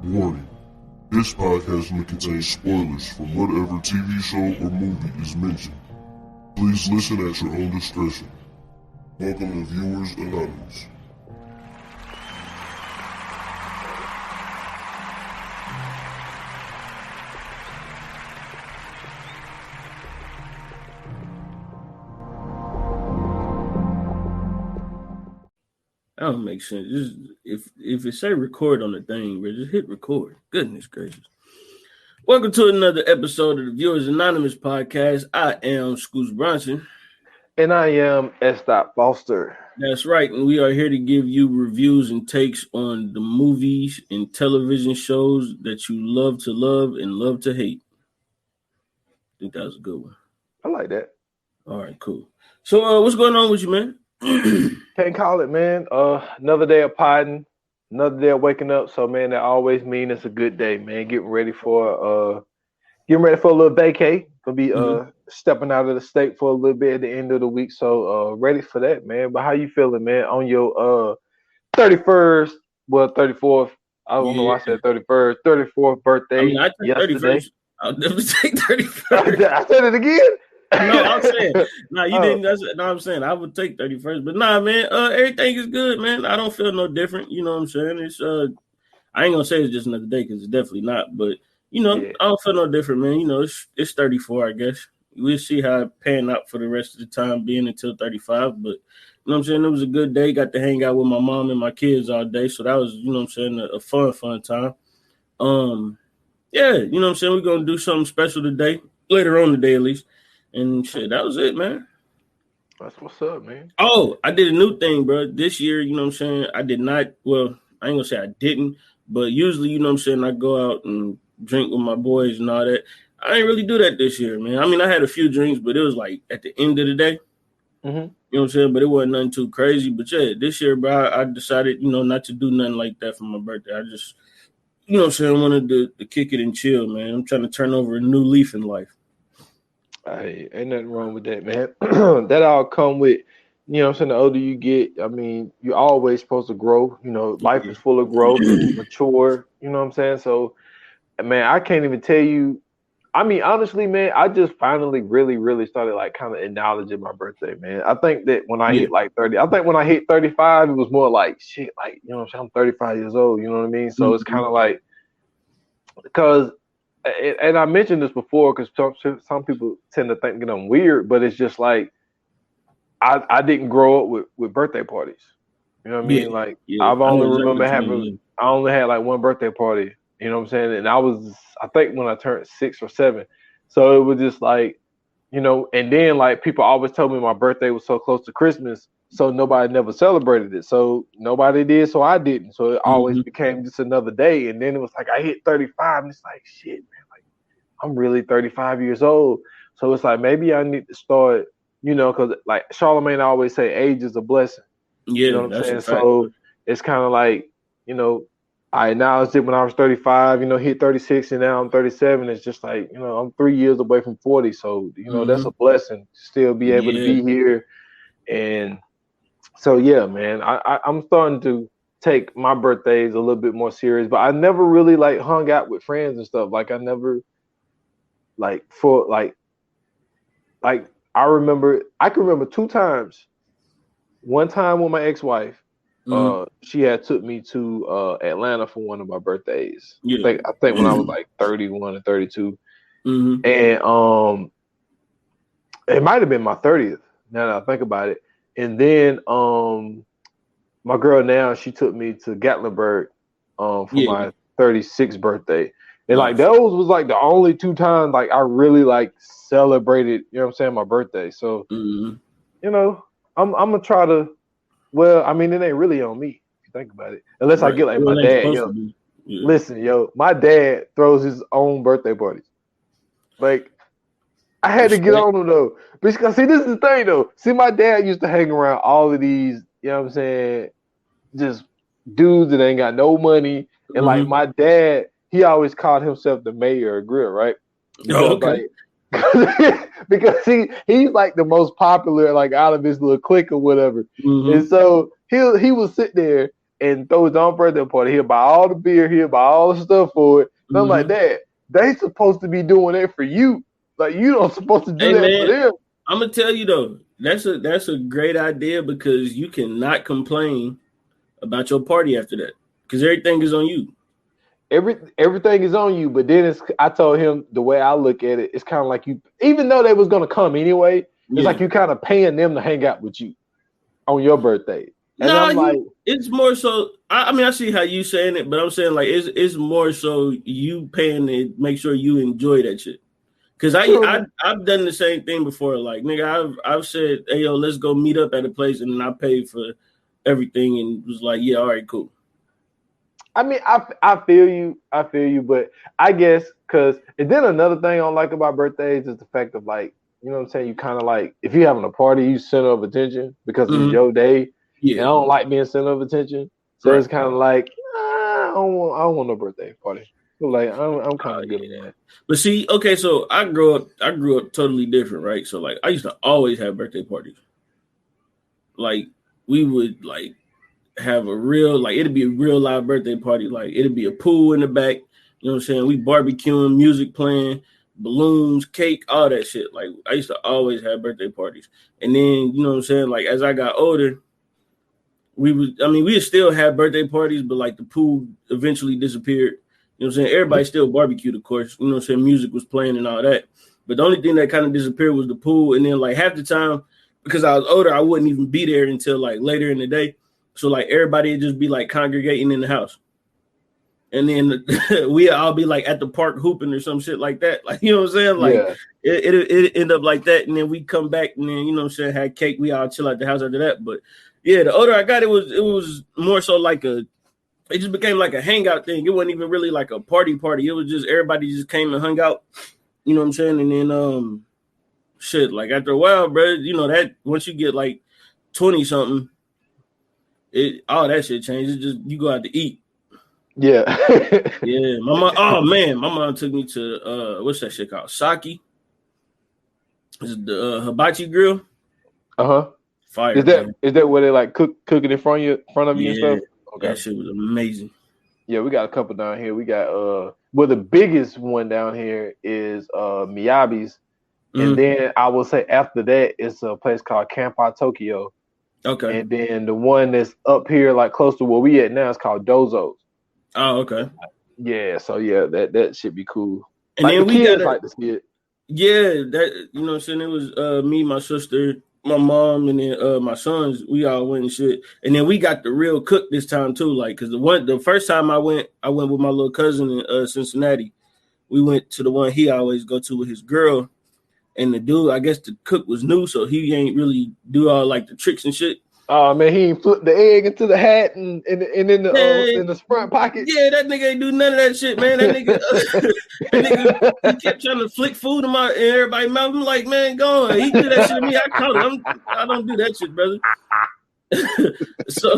Warning. This podcast may contain spoilers from whatever TV show or movie is mentioned. Please listen at your own discretion. Welcome to Viewers Anonymous. That don't make sense. Just if it say record on the thing, bro, just hit record. Goodness gracious. Welcome to another episode of the Viewers Anonymous podcast. I am Scoots Bronson. And I am S. Foster. That's right. And we are here to give you reviews and takes on the movies and television shows that you love to love and love to hate. I think that was a good one. I like that. All right, cool. So what's going on with you, man? Can't call it, man. Another day of podding, another day of waking up. So, man, that always means it's a good day, man. Getting ready for a little vacay. Gonna be stepping out of the state for a little bit at the end of the week. So, ready for that, man. But how you feeling, man? On your 31st, well, 34th. I don't know why I said 31st, 34th birthday. I mean, I took yesterday. 31st. I'll never take 31st. I said it again. No, I'm saying, you didn't. I'm saying I would take 31st, but man, everything is good, man. I don't feel no different. You know what I'm saying? It's I ain't gonna say it's just another day because it's definitely not. But I don't feel no different, man. It's 34, I guess. We'll see how it pan out for the rest of the time being until 35. But you know what I'm saying? It was a good day. Got to hang out with my mom and my kids all day, so that was a fun time. Yeah, you know what I'm saying? We're gonna do something special today, later on today at least. And shit, that was it, man. That's what's up, man. Oh, I did a new thing, bro. This year, you know what I'm saying? I did not, well, I ain't gonna say I didn't, but usually, you know what I'm saying, I go out and drink with my boys and all that. I didn't really do that this year, man. I mean, I had a few drinks, but it was like at the end of the day. Mm-hmm. You know what I'm saying? But it wasn't nothing too crazy. But yeah, this year, bro, I decided, not to do nothing like that for my birthday. I just, you know what I'm saying, I wanted to kick it and chill, man. I'm trying to turn over a new leaf in life. Hey, ain't nothing wrong with that, man. That all come with, you know what I'm saying, the older you get, I mean, you're always supposed to grow. Life is full of growth, mature, you know what I'm saying? So, man, I can't even tell you. I mean, honestly, man, I just finally really, really started, like, kind of acknowledging my birthday, man. I think that when I hit, like, 30, I think when I hit 35, it was more like, shit, like, you know what I'm saying, I'm 35 years old, you know what I mean? So it's kind of like, because and I mentioned this before because some people tend to think that I'm weird, but it's just like I didn't grow up with birthday parties. You know what I mean? Like I've only remember I only had like one birthday party. You know what I'm saying? And I think when I turned 6 or 7. So it was just like, and then like people always told me my birthday was so close to Christmas, so nobody never celebrated it. So nobody did, so I didn't. So it always became just another day. And then it was like I hit 35, and it's like, shit, man, like I'm really 35 years old. So it's like maybe I need to start, because like Charlamagne always say, age is a blessing. Yeah, you know what I'm saying? So it's kind of like, I acknowledged it when I was 35, hit 36, and now I'm 37. It's just like, I'm 3 years away from 40. So, that's a blessing to still be able to be here. And so, yeah, man, I'm starting to take my birthdays a little bit more serious, but I never really like hung out with friends and stuff. Like I never I can remember 2 times. One time with my ex-wife, she had took me to Atlanta for one of my birthdays. Yeah. I think when I was like 31 or 32. And it might have been my 30th, now that I think about it. And then my girl now, she took me to Gatlinburg for my 36th birthday. And like those was like the only 2 times like I really like celebrated, my birthday. So I'm gonna try to, well, I mean, it ain't really on me if you think about it. Unless I get like my dad, listen, my dad throws his own birthday parties. Like I had to get on him though. Because see, this is the thing though. See, my dad used to hang around all of these, just dudes that ain't got no money. And like my dad, he always called himself the mayor of Grill, right? Because, because he's like the most popular, like out of his little clique or whatever. And so he would sit there and throw his own birthday party. He'll buy all the beer, he'll buy all the stuff for it. And I'm like, Dad, they supposed to be doing that for you. Like, you don't supposed to do that for them. I'm gonna tell you though, that's a great idea because you cannot complain about your party after that because everything is on you. Everything is on you, but then I told him the way I look at it, it's kind of like you, even though they was gonna come anyway, it's like you kind of paying them to hang out with you on your birthday. And I'm like, it's more so. I mean, I see how you saying it, but I'm saying like it's more so you paying to make sure you enjoy that shit. Cause I've done the same thing before. Like, nigga, I've said, hey yo, let's go meet up at a place, and then I paid for everything, and was like, yeah, all right, cool. I mean, I feel you, but I guess and then another thing I don't like about birthdays is the fact of like, you know what I'm saying, you kind of like, if you're having a party, you center of attention because it's your day. Yeah, and I don't like being center of attention, so it's kind of like I don't want no birthday party. So like I'm kind of good at that. But see, okay, so I grew up totally different, right? So like I used to always have birthday parties. Like we would like have a real, like it'd be a real live birthday party. Like it'd be a pool in the back. You know what I'm saying? We barbecuing, music playing, balloons, cake, all that shit. Like I used to always have birthday parties. And then, you know what I'm saying? Like as I got older, we would still have birthday parties, but like the pool eventually disappeared. You know what I'm saying? Everybody still barbecued, of course. You know what I'm saying? Music was playing and all that. But the only thing that kind of disappeared was the pool. And then like half the time, because I was older, I wouldn't even be there until like later in the day. So like everybody would just be like congregating in the house. And then we all be like at the park hooping or some shit like that. Like, you know what I'm saying? Like it end up like that. And then we come back and then, you know what I'm saying, had cake. We all chill at the house after that. But yeah, the older I got, it was more so like it just became like a hangout thing. It wasn't even really like a party. It was just everybody just came and hung out. You know what I'm saying? And then shit, like after a while, bro, you know that once you get like 20 something, all that shit changes. Just you go out to eat. Yeah. Yeah. My mom took me to what's that shit called? Saki. It's the hibachi grill. Uh-huh. Fire. Is that where they like cooking in front of you and stuff? Okay. That shit was amazing. Yeah, we got a couple down here. We got the biggest one down here is Miyabi's. And then I will say after that it's a place called Kampai Tokyo. Okay. And then the one that's up here like close to where we at now is called Dozo's. Oh, okay. Yeah, so yeah, that should be cool. And like then we got like to see it. Yeah, that you know what I'm saying? It was me, my sister, my mom, and then my sons, we all went and shit. And then we got the real cook this time too. Like, cause the first time I went with my little cousin in Cincinnati. We went to the one he always go to with his girl. And the dude, I guess the cook was new, so he ain't really do all like the tricks and shit. Oh man, he flipped the egg into the hat and in the front pocket. Yeah, that nigga ain't do none of that shit, man. That nigga, he kept trying to flick food in everybody's mouth. I'm like, man, go on. He do that shit to me. I caught him. I don't do that shit, brother. So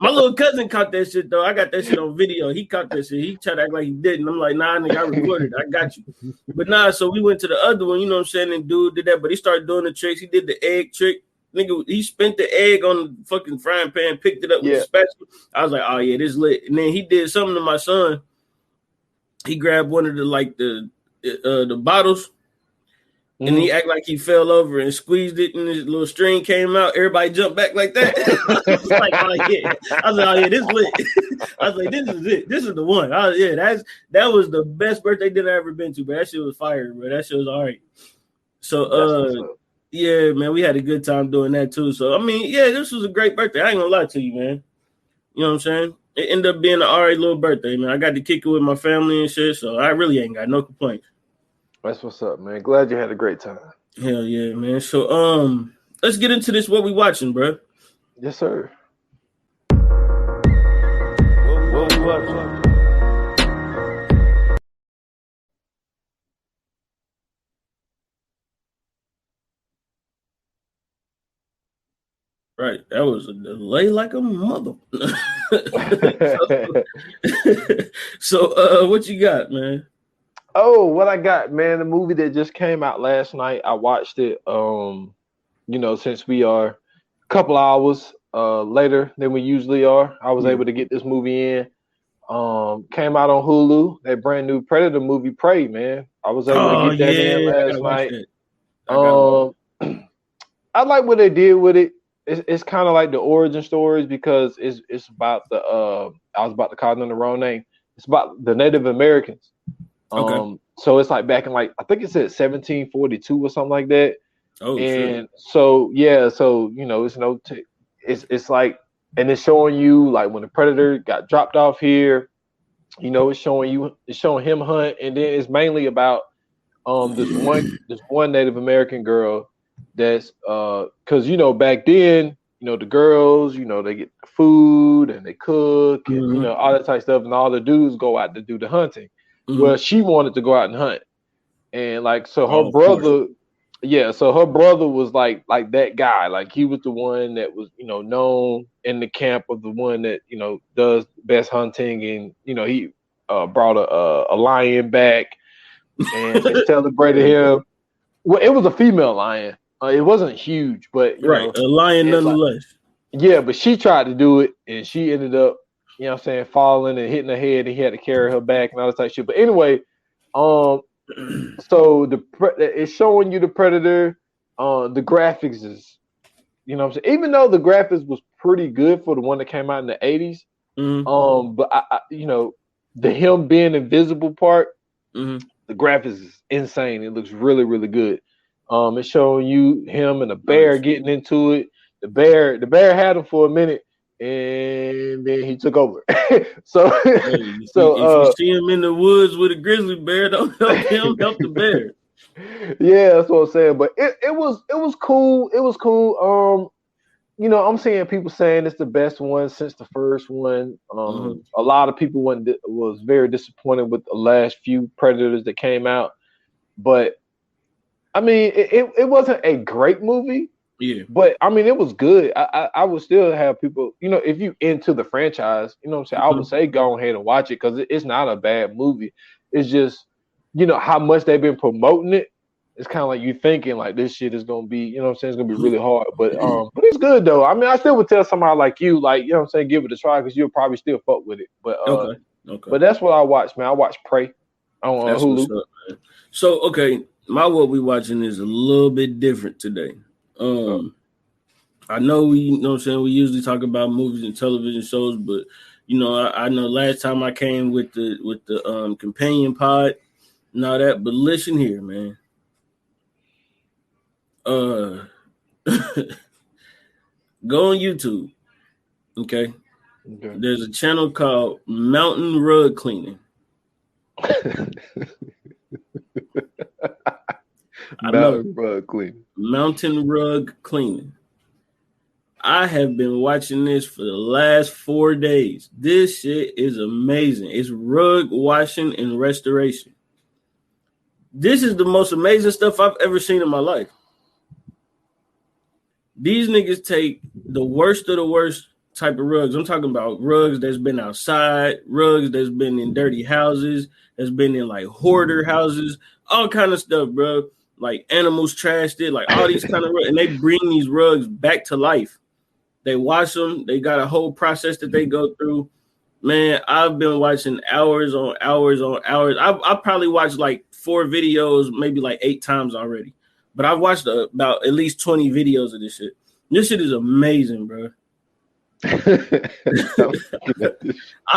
my little cousin caught that shit though. I got that shit on video. He caught that shit. He tried to act like he didn't. I'm like, nah, nigga, I recorded. I got you. But nah, so we went to the other one. You know what I'm saying? And dude did that, but he started doing the tricks. He did the egg trick. Nigga, he spent the egg on the fucking frying pan, picked it up with the spatula. I was like, oh yeah, this lit. And then he did something to my son. He grabbed one of the bottles. And he acted like he fell over and squeezed it, and his little string came out. Everybody jumped back like that. I was like, oh yeah, this lit. I was like, this is it. This is the one. That was the best birthday dinner I ever been to, but that shit was fire, bro. That shit was all right. So yeah, man, we had a good time doing that too. So I mean, yeah, this was a great birthday. I ain't gonna lie to you, man. You know what I'm saying? It ended up being an all right little birthday, man. I got to kick it with my family and shit, so I really ain't got no complaints. That's what's up, man. Glad you had a great time. Hell yeah, man. So let's get into this. What we watching, bro? Yes, sir. What we watching? Right, that was a delay like a mother. So what you got, man? Oh, what I got, man, the movie that just came out last night. I watched it, you know, since we are a couple hours later than we usually are. I was able to get this movie in. Came out on Hulu. That brand new Predator movie, Prey, man. I was able to get that in last night. I like what they did with it. It's kind of like the origin stories because it's about the I was about to call them the wrong name. It's about the Native Americans. So it's like back in like I think it said 1742 or something like that. Oh, and so it's like, and it's showing you like when the Predator got dropped off here. It's showing him hunt, and then it's mainly about this one Native American girl that's because back then the girls they get the food and they cook and all that type of stuff, and all the dudes go out to do the hunting. Well, she wanted to go out and hunt, and like so her brother. Yeah, so her brother was like that guy. Like he was the one that was, known in the camp of the one that, does best hunting, and he brought a lion back and they celebrated him. Well, it was a female lion. It wasn't huge, but a lion nonetheless. Yeah, but she tried to do it and she ended up, falling and hitting her head, and he had to carry her back and all that type of shit. But anyway, so it's showing you the Predator. The graphics is, even though the graphics was pretty good for the one that came out in the 80s, but I the him being invisible part, the graphics is insane. It looks really, really good. It's showing you him and a bear getting into it. The bear had him for a minute, and then he took over. So if you see him in the woods with a grizzly bear, don't help him, help the bear. Yeah, that's what I'm saying. But it was cool. It was cool. I'm seeing people saying it's the best one since the first one. A lot of people was very disappointed with the last few Predators that came out. But I mean, it wasn't a great movie. Yeah, but I mean, it was good. I would still have people, if you into the franchise, what I'm saying, I would say go ahead and watch it because it's not a bad movie. It's just, how much they've been promoting it. It's kind of like you thinking like this shit is gonna be, it's gonna be really hard. But it's good though. I mean, I still would tell somebody like you, like give it a try because you'll probably still fuck with it. But okay. But that's what I watched, man. I watched Prey on Hulu. Up, so my what we watching is a little bit different today. I know we usually talk about movies and television shows, but I know last time I came with the companion pod and all that, but listen here, man. Go on YouTube. Okay. There's a channel called Mountain Rug Cleaning. Mountain Rug Cleaning. I have been watching this for the last 4 days. This shit is amazing. It's rug washing and restoration. This is the most amazing stuff I've ever seen in my life. These niggas take the worst of the worst type of rugs. I'm talking about rugs that's been outside, rugs that's been in dirty houses, that's been in like hoarder houses, all kind of stuff, bro. Like animals trashed it, like all these kind of rugs, and they bring these rugs back to life. They wash them. They got a whole process that they go through. Man, I've been watching hours on hours on hours. I probably watched like 4 videos, maybe like 8 times already. But I've watched about at least 20 videos of this shit. This shit is amazing, bro. I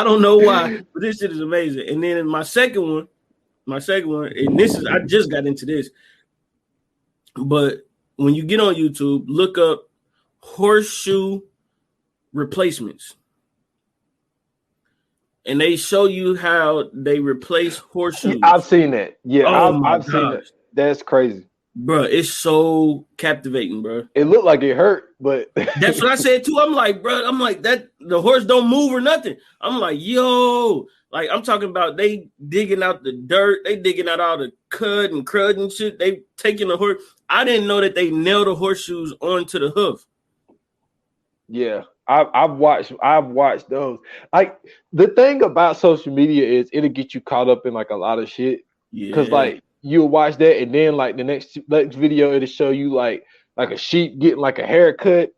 don't know why, but this shit is amazing. And then my second one, and this is I just got into this. But when you get on YouTube, look up horseshoe replacements. And they show you how they replace horseshoes. I've seen that. Yeah, I've seen it. That's crazy. Bro, it's so captivating, bro. It looked like it hurt, but that's what I said too. I'm like, that the horse don't move or nothing. I'm like, yo, like I'm talking about they digging out the dirt, they digging out all the cud and crud and shit. They taking the horse. I didn't know that they nailed the horseshoes onto the hoof. Yeah, I've watched those. Like the thing about social media is it'll get you caught up in like a lot of shit. Yeah, because like you'll watch that, and then like the next video it'll show you like a sheep getting like a haircut,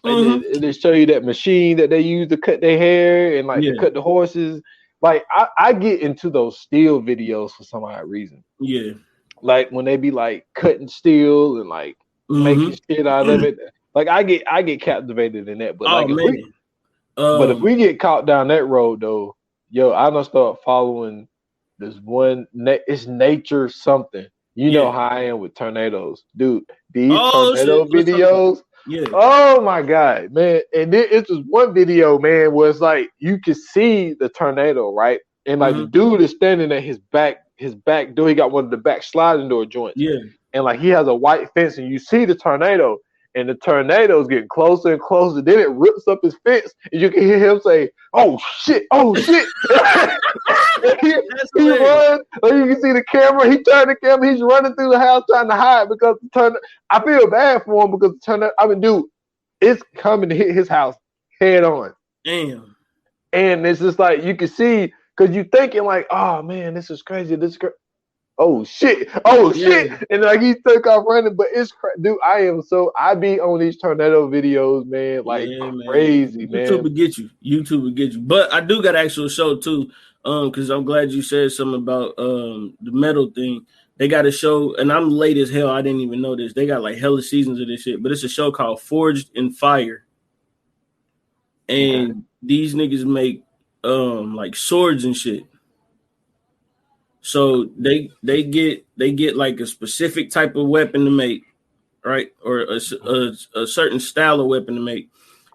And they show you that machine that they use to cut their hair and like to cut the horses. Like I get into those steel videos for some odd reason. Yeah. Like when they be like cutting steel and like making shit out of it. Like I get captivated in that. But if we get caught down that road though, yo, I don't start following this one. It's nature something. You know how I am with tornadoes, dude. These tornado videos. Yeah. Oh my god, man! And it's just one video, man, where it's like you can see the tornado, right? And like the dude is standing at his back door. He got one of the back sliding door joints. Yeah. And like he has a white fence, and you see the tornado, and the tornado's getting closer and closer. Then it rips up his fence, and you can hear him say, "Oh shit! Oh shit!" he runs. Like you can see the camera. He turned the camera. He's running through the house trying to hide because the tornado. I feel bad for him because the tornado. I mean, dude, it's coming to hit his house head on. Damn. And it's just like you can see because you're thinking like, "Oh man, this is crazy. This is crazy." Oh shit! Oh shit! And like he took off running, but it's dude. I be on these tornado videos, man, like crazy, man. YouTube will get you. But I do got an actual show too, because I'm glad you said something about the metal thing. They got a show, and I'm late as hell. I didn't even know this. They got like hella seasons of this shit, but it's a show called Forged in Fire, and these niggas make like swords and shit. So they get like a specific type of weapon to make, right, or a certain style of weapon to make,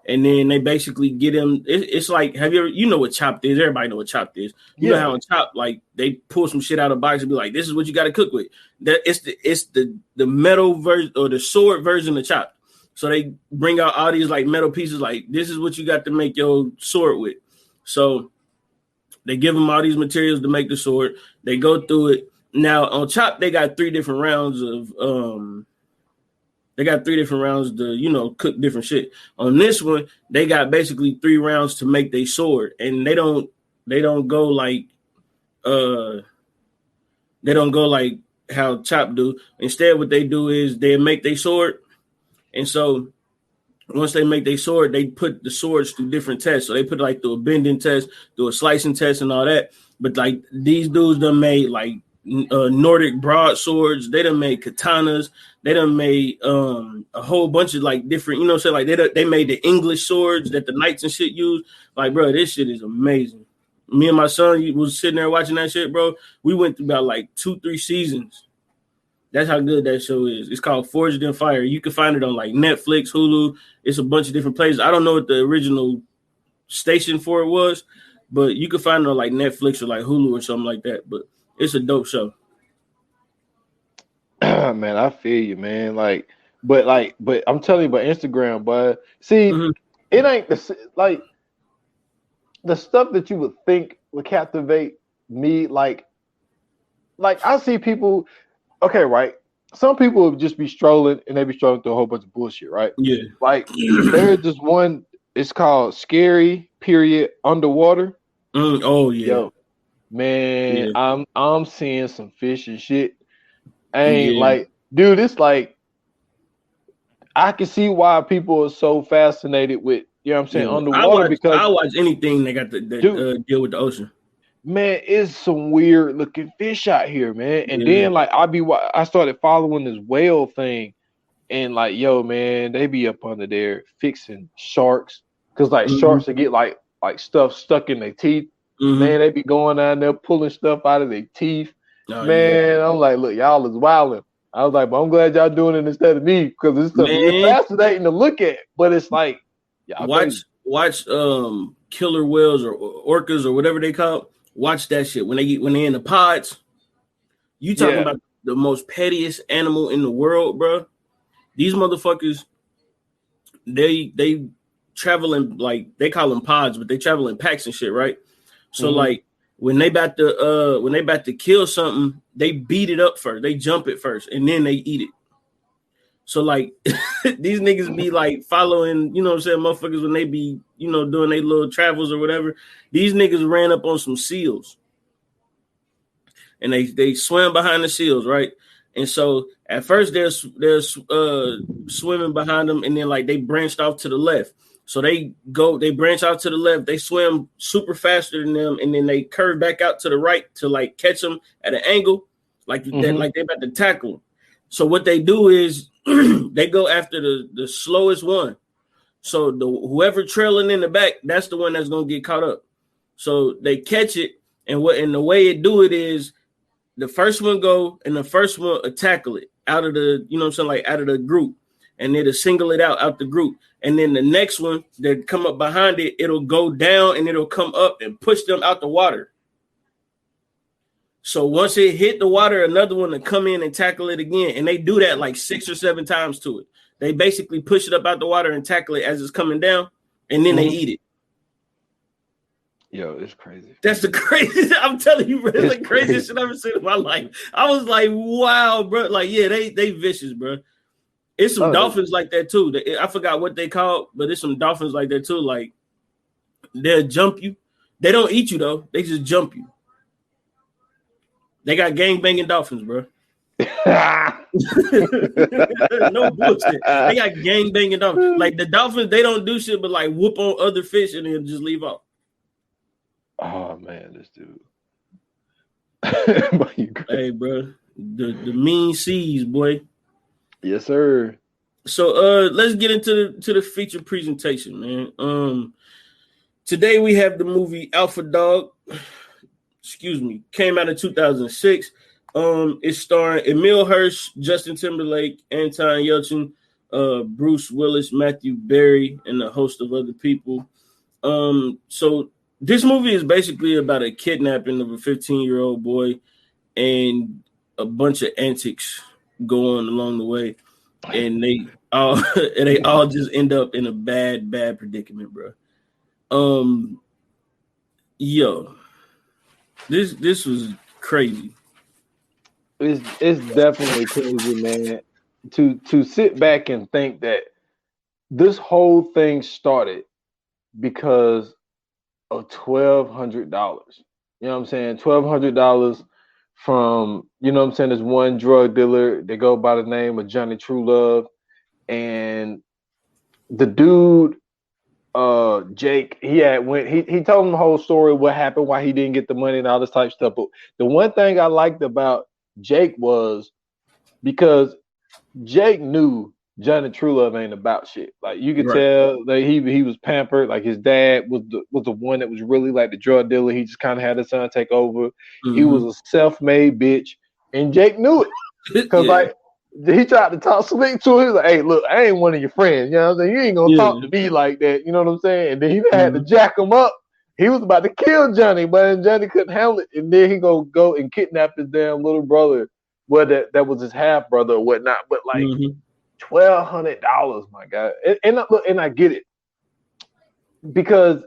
and then they basically get them. It's like, have you know what Chopped is? Everybody know what Chopped is. You know how in Chopped, like they pull some shit out of the box and be like, "This is what you got to cook with." That it's the metal version or the sword version of Chopped. So they bring out all these like metal pieces, like this is what you got to make your sword with. So they give them all these materials to make the sword. They go through it. Now on Chop, they got 3 different rounds of to, cook different shit. On this one, they got basically 3 rounds to make their sword. And they don't go like how Chop do. Instead, what they do is they make their sword. And so once they make their sword, they put the swords through different tests. So they put like through a bending test, through a slicing test, and all that. But like these dudes done made like Nordic broadswords. They done made katanas. They done made a whole bunch of like different, like they made the English swords that the knights and shit use. Like, bro, this shit is amazing. Me and my son was sitting there watching that shit, bro. We went through about like 2-3 seasons. That's how good that show is. It's called Forged in Fire. You can find it on like Netflix, Hulu. It's a bunch of different places. I don't know what the original station for it was, but you can find it on like Netflix or like Hulu or something like that. But it's a dope show. Man, I feel you, man. But I'm telling you about Instagram, but see, it ain't the stuff that you would think would captivate me. Like I see people. Okay, right. Some people would just be strolling and they be strolling through a whole bunch of bullshit, right? Yeah. Like there's just one. It's called Scary Underwater. Oh yeah. Yo, man, yeah. I'm seeing some fish and shit. Like, dude, it's like I can see why people are so fascinated with, what I'm saying, underwater because I watch anything that got to deal with the ocean. Man, it's some weird looking fish out here, man. And then like I started following this whale thing, and like, yo, man, they be up under there fixing sharks because like sharks will get like stuff stuck in their teeth. Man, they be going down there pulling stuff out of their teeth. Man, I'm like, look, y'all is wilding. I was like, but I'm glad y'all doing it instead of me because it's fascinating to look at. But it's like, watch killer whales or orcas or whatever they call it. Watch that shit when they in the pods. You talking about the most pettiest animal in the world, bro? These motherfuckers, they travel in, like, they call them pods, but they travel in packs and shit, right? So like when they about to kill something, they beat it up first. They jump it first, and then they eat it. So like these niggas be like following, you know what I'm saying, motherfuckers when they be, doing their little travels or whatever. These niggas ran up on some seals. And they swam behind the seals, right? And so at first they're swimming behind them, and then like they branched off to the left. So they branch out to the left, they swim super faster than them, and then they curve back out to the right to like catch them at an angle, like that, like they're about to tackle them. So what they do is they go after the slowest one. So whoever trailing in the back, that's the one that's gonna get caught up. So they catch it, and the way it do it is the first one go and the first one tackle it out of the, you know what I'm saying, like out of the group, and it'll single it out the group. And then the next one that come up behind it, it'll go down and it'll come up and push them out the water. So once it hit the water, another one to come in and tackle it again. And they do that like 6 or 7 times to it. They basically push it up out the water and tackle it as it's coming down, and then they eat it. Yo, it's crazy. That's the craziest. I'm telling you, bro. It's the craziest shit I've ever seen in my life. I was like, wow, bro. Like, yeah, they vicious, bro. It's some dolphins like that too. I forgot what they called, but it's some dolphins like that too. Like, they'll jump you. They don't eat you though. They just jump you. They got gang banging dolphins, bro. No bullshit. They got gang banging dolphins. Like the dolphins, they don't do shit but like whoop on other fish and then just leave off. Oh man, this dude. Hey, bro, the mean seas, boy. Yes, sir. So let's get into the feature presentation, man. Today we have the movie Alpha Dog. Came out in 2006. It's starring Emile Hirsch, Justin Timberlake, Anton Yelchin, Bruce Willis, Matthew Berry, and a host of other people. So this movie is basically about a kidnapping of a 15-year-old boy, and a bunch of antics go on along the way, and they all just end up in a bad predicament, bro. Yo. This was crazy. It's definitely crazy, man. To sit back and think that this whole thing started because of $1,200. You know what I'm saying? $1,200 from, you know what I'm saying, this one drug dealer. They go by the name of Johnny Truelove, and the dude. Jake, he told him the whole story, what happened, why he didn't get the money and all this type of stuff. But the one thing I liked about Jake was because Jake knew Johnny Truelove ain't about shit. Like you could tell that he was pampered. Like his dad was the one that was really like the drug dealer. He just kind of had his son take over. He was a self-made bitch, and Jake knew it because like. He tried to talk slick to him. He was like, hey, look, I ain't one of your friends. You know what I'm saying? You ain't going to talk to me like that. You know what I'm saying? And then he had to jack him up. He was about to kill Johnny, but Johnny couldn't handle it. And then he go and kidnap his damn little brother. Well, that was his half brother or whatnot. But like $1,200, my God. And I get it. Because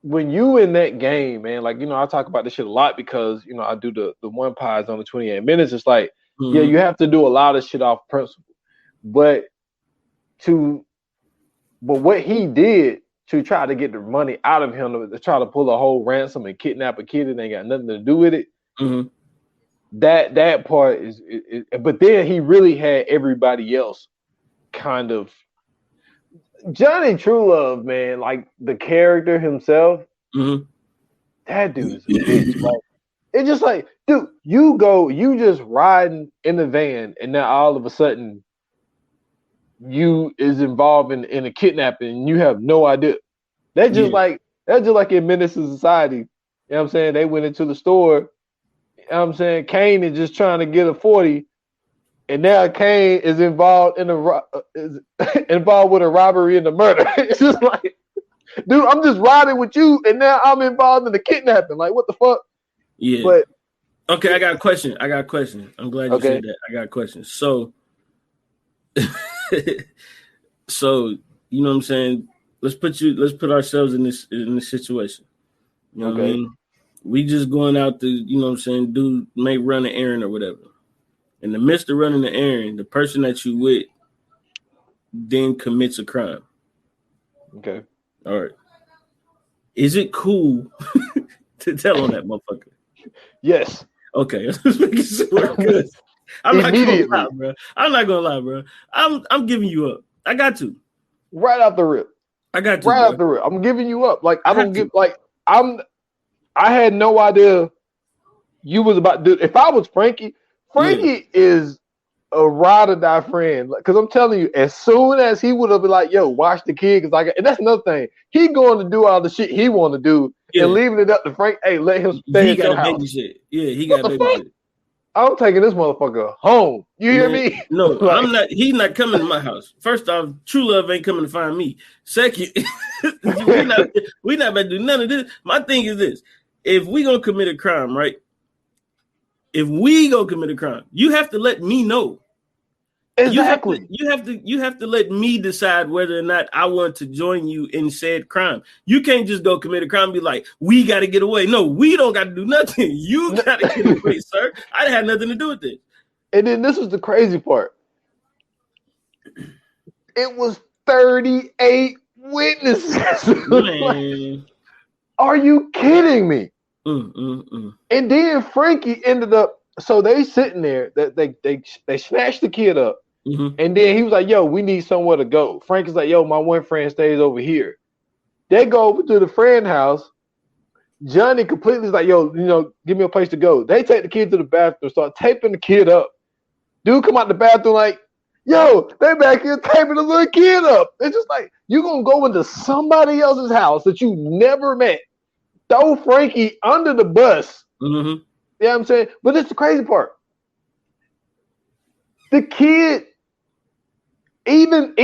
when you in that game, man, like, you know, I talk about this shit a lot because, you know, I do the one pies on the 28 minutes. It's like, yeah, you have to do a lot of shit off principle. But what he did to try to get the money out of him, to try to pull a whole ransom and kidnap a kid and ain't got nothing to do with it, that part is but then he really had everybody else kind of. Johnny Truelove, man, like the character himself, that dude is a bitch. Like, it's just like, dude, you just riding in the van, and now all of a sudden you is involved in a kidnapping, and you have no idea. That's just like in Menace to Society. You know what I'm saying? They went into the store. You know what I'm saying? Kane is just trying to get a 40, and now Kane is involved with a robbery and a murder. It's just like, dude, I'm just riding with you, and now I'm involved in the kidnapping. Like, what the fuck? Yeah. But okay, I got a question. I'm glad you said that. I got a question. So, so you know what I'm saying? Let's put ourselves in this situation. You know what I mean? We just going out to, you know what I'm saying, dude may run an errand or whatever. In the midst of running the errand, the person that you with then commits a crime. Okay. All right. Is it cool to tell on that motherfucker? Yes. Okay. Let's make it sure. I'm not immediately. gonna lie, bro. I'm not gonna lie, bro. I'm giving you up. I got to. Right off the rip. I got to. Right Bro. off the rip. I'm giving you up. Like I don't to. give. Like I had no idea you was about to do. If I was Frankie is a ride or die friend. Because I'm telling you, as soon as he would have been like, "Yo, watch the kid," because and that's another thing. He going to do all the shit he want to do and leaving it up to Frank. Hey, let him stay at your house. Babysit. Yeah, he got babysit. I'm taking this motherfucker home. You hear me? No, like, I'm not. He's not coming to my house. First off, True Love ain't coming to find me. Second, we not about to do none of this. My thing is this: if we gonna commit a crime, right? If we gonna commit a crime, you have to let me know. Exactly. You have to let me decide whether or not I want to join you in said crime. You can't just go commit a crime and be like, we got to get away. No, we don't got to do nothing. You got to get away, sir. I had nothing to do with this. And then this was the crazy part. It was 38 witnesses. Like, are you kidding me? And then Frankie ended up. So they sitting there. They snatched the kid up. And then he was like, yo, we need somewhere to go. Frank is like, yo, my one friend stays over here. They go over to the friend house. Johnny completely is like, yo, give me a place to go. They take the kid to the bathroom, start taping the kid up. Dude come out the bathroom like, yo, they back here taping the little kid up. It's just like, you going to go into somebody else's house that you never met, throw Frankie under the bus. You know what I'm saying? But it's the crazy part. The kid, even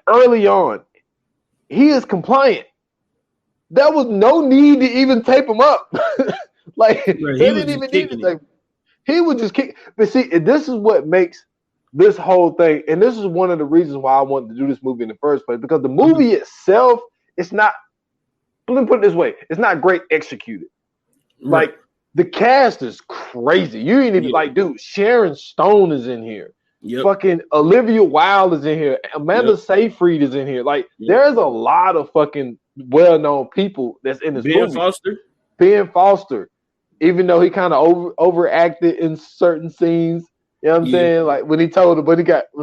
early on, he is compliant. There was no need to even tape him up. Like, they didn't even need to tape. He was just kicking. But see, this is what makes this whole thing, and this is one of the reasons why I wanted to do this movie in the first place, because the movie itself, it's not, let me put it this way, it's not great executed. Right. Like, the cast is crazy. You ain't even like, dude, Sharon Stone is in here. Fucking Olivia Wilde is in here. Amanda Seyfried is in here. Like, there's a lot of fucking well-known people that's in this movie. Ben Foster, even though he kind of overacted in certain scenes. You know what I'm saying? Like when he told him, when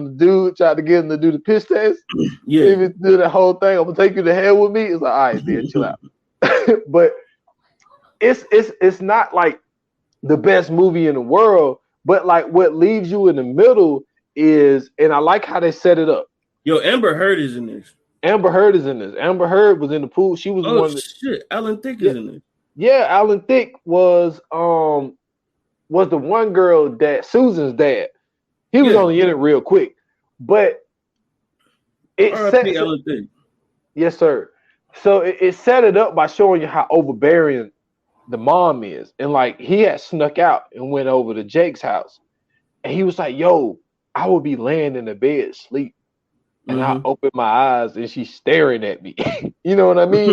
the dude tried to get him to do the piss test, even do that whole thing, I'm gonna take you to hell with me. It's like, all right, man, chill out. But it's not like the best movie in the world, but like what leaves you in the middle is, and I like how they set it up. Yo, Amber Heard is in this. Amber Heard is in this. Amber Heard was in the pool. She was one. Shit, Alan Thicke is in this. Yeah, Alan Thicke was the one girl that Susan's dad. He was only in it real quick, but it set Alan Thicke. Yes, sir. So it set it up by showing you how overbearing the mom is, and like he had snuck out and went over to Jake's house, and he was like, "Yo, I would be laying in the bed asleep, and I open my eyes and she's staring at me." You know what I mean?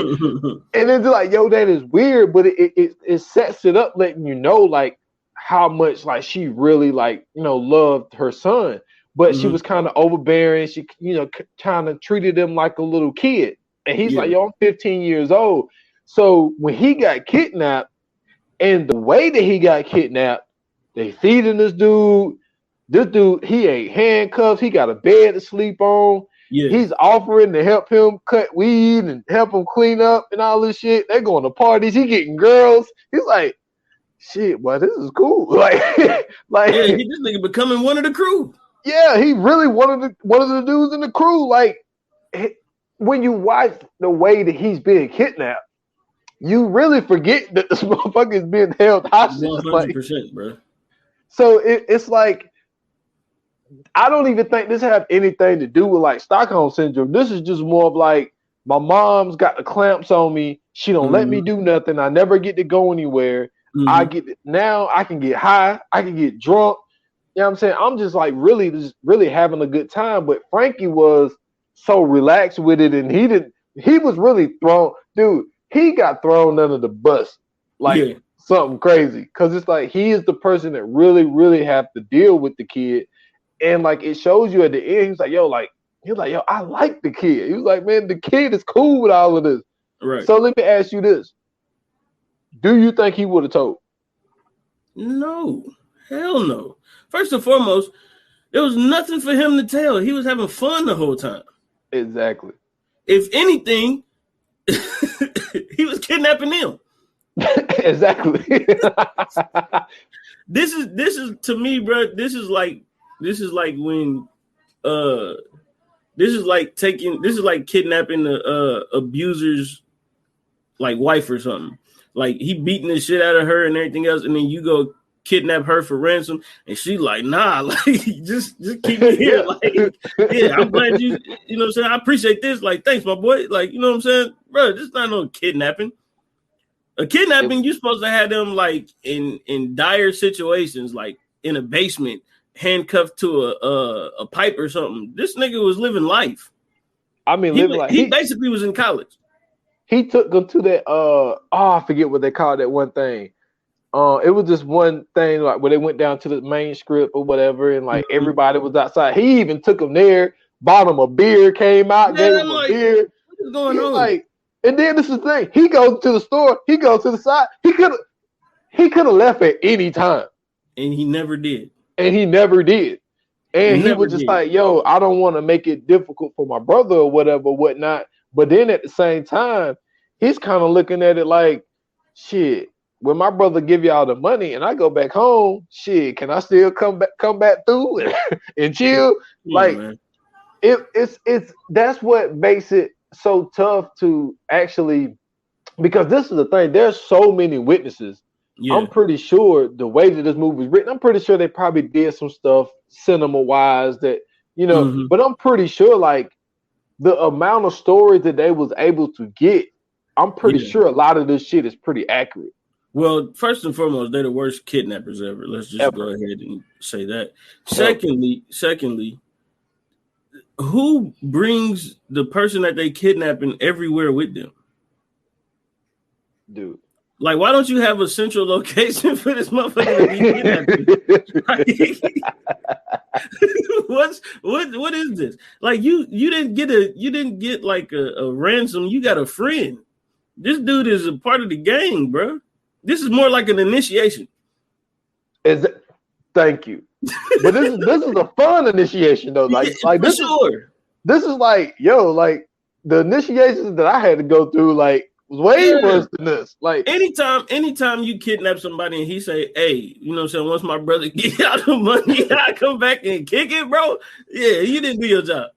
And it's like, yo, that is weird, but it sets it up, letting you know like how much like she really like loved her son, but she was kind of overbearing. She kind of treated him like a little kid, and he's like, yo, I'm 15 years old. So when he got kidnapped, and the way that he got kidnapped, they feeding this dude. This dude, he ain't handcuffed. He got a bed to sleep on. He's offering to help him cut weed and help him clean up and all this shit. They're going to parties. He getting girls. He's like, shit, boy, this is cool. Like, this nigga becoming one of the crew. Yeah, he really one of the dudes in the crew. Like, when you watch the way that he's being kidnapped, you really forget that this motherfucker is being held hostage. 100%, bro. So it's like, I don't even think this have anything to do with like Stockholm syndrome. This is just more of like, my mom's got the clamps on me. She don't let me do nothing. I never get to go anywhere. Now I can get high. I can get drunk. You know what I'm saying? I'm just like really having a good time. But Frankie was so relaxed with it, and he was really thrown. Dude, he got thrown under the bus like something crazy. Because it's like he is the person that really, really have to deal with the kid. And like it shows you at the end, he's like, yo, I like the kid. He was like, man, the kid is cool with all of this. Right. So let me ask you this. Do you think he would have told? No. Hell no. First and foremost, there was nothing for him to tell. He was having fun the whole time. Exactly. If anything, he was kidnapping them. Exactly. This is to me, bro. This is like when this is like kidnapping the abuser's like wife or something. Like he beating the shit out of her and everything else, and then you go kidnap her for ransom, and she like, nah, like just keep me here. Like, yeah, I'm glad you know what I'm saying. I appreciate this. Like, thanks, my boy. Like, you know what I'm saying, bro. This is not no kidnapping. A kidnapping, you're supposed to have them like in dire situations, like in a basement, handcuffed to a pipe or something. This nigga was living life. I mean, he basically was in college. He took them to that I forget what they called that one thing. It was just one thing like where they went down to the main script or whatever, and like everybody was outside. He even took them there, bought them a beer, came out, gave them a beer. What is going on? Like, and then this is the thing. He goes to the store. He goes to the side. He could have left at any time, and he never did. And he was just like, "Yo, I don't want to make it difficult for my brother or whatever, whatnot." But then at the same time, he's kind of looking at it like, "Shit, when my brother give y'all the money and I go back home, shit, can I still come back through and chill?" Yeah, like, man. it's that's what makes it so tough to actually, because this is the thing. There's so many witnesses. Yeah. I'm pretty sure the way that this movie was written, I'm pretty sure they probably did some stuff cinema wise that, you know, but I'm pretty sure like the amount of stories that they was able to get, I'm pretty sure a lot of this shit is pretty accurate. Well, first and foremost, they're the worst kidnappers ever. Let's just go ahead and say that. Secondly, who brings the person that they kidnapping everywhere with them? Dude. Like, why don't you have a central location for this motherfucker to be kidnapping? What is this? Like, you didn't get like a ransom. You got a friend. This dude is a part of the gang, bro. This is more like an initiation. Thank you. But this is a fun initiation though. Like this sure. This is like, yo, like the initiations that I had to go through, like, was way worse than this. Like anytime you kidnap somebody and he say, "Hey, you know what I'm saying, once my brother get out the money, I come back and kick it, bro." Yeah, you didn't do your job.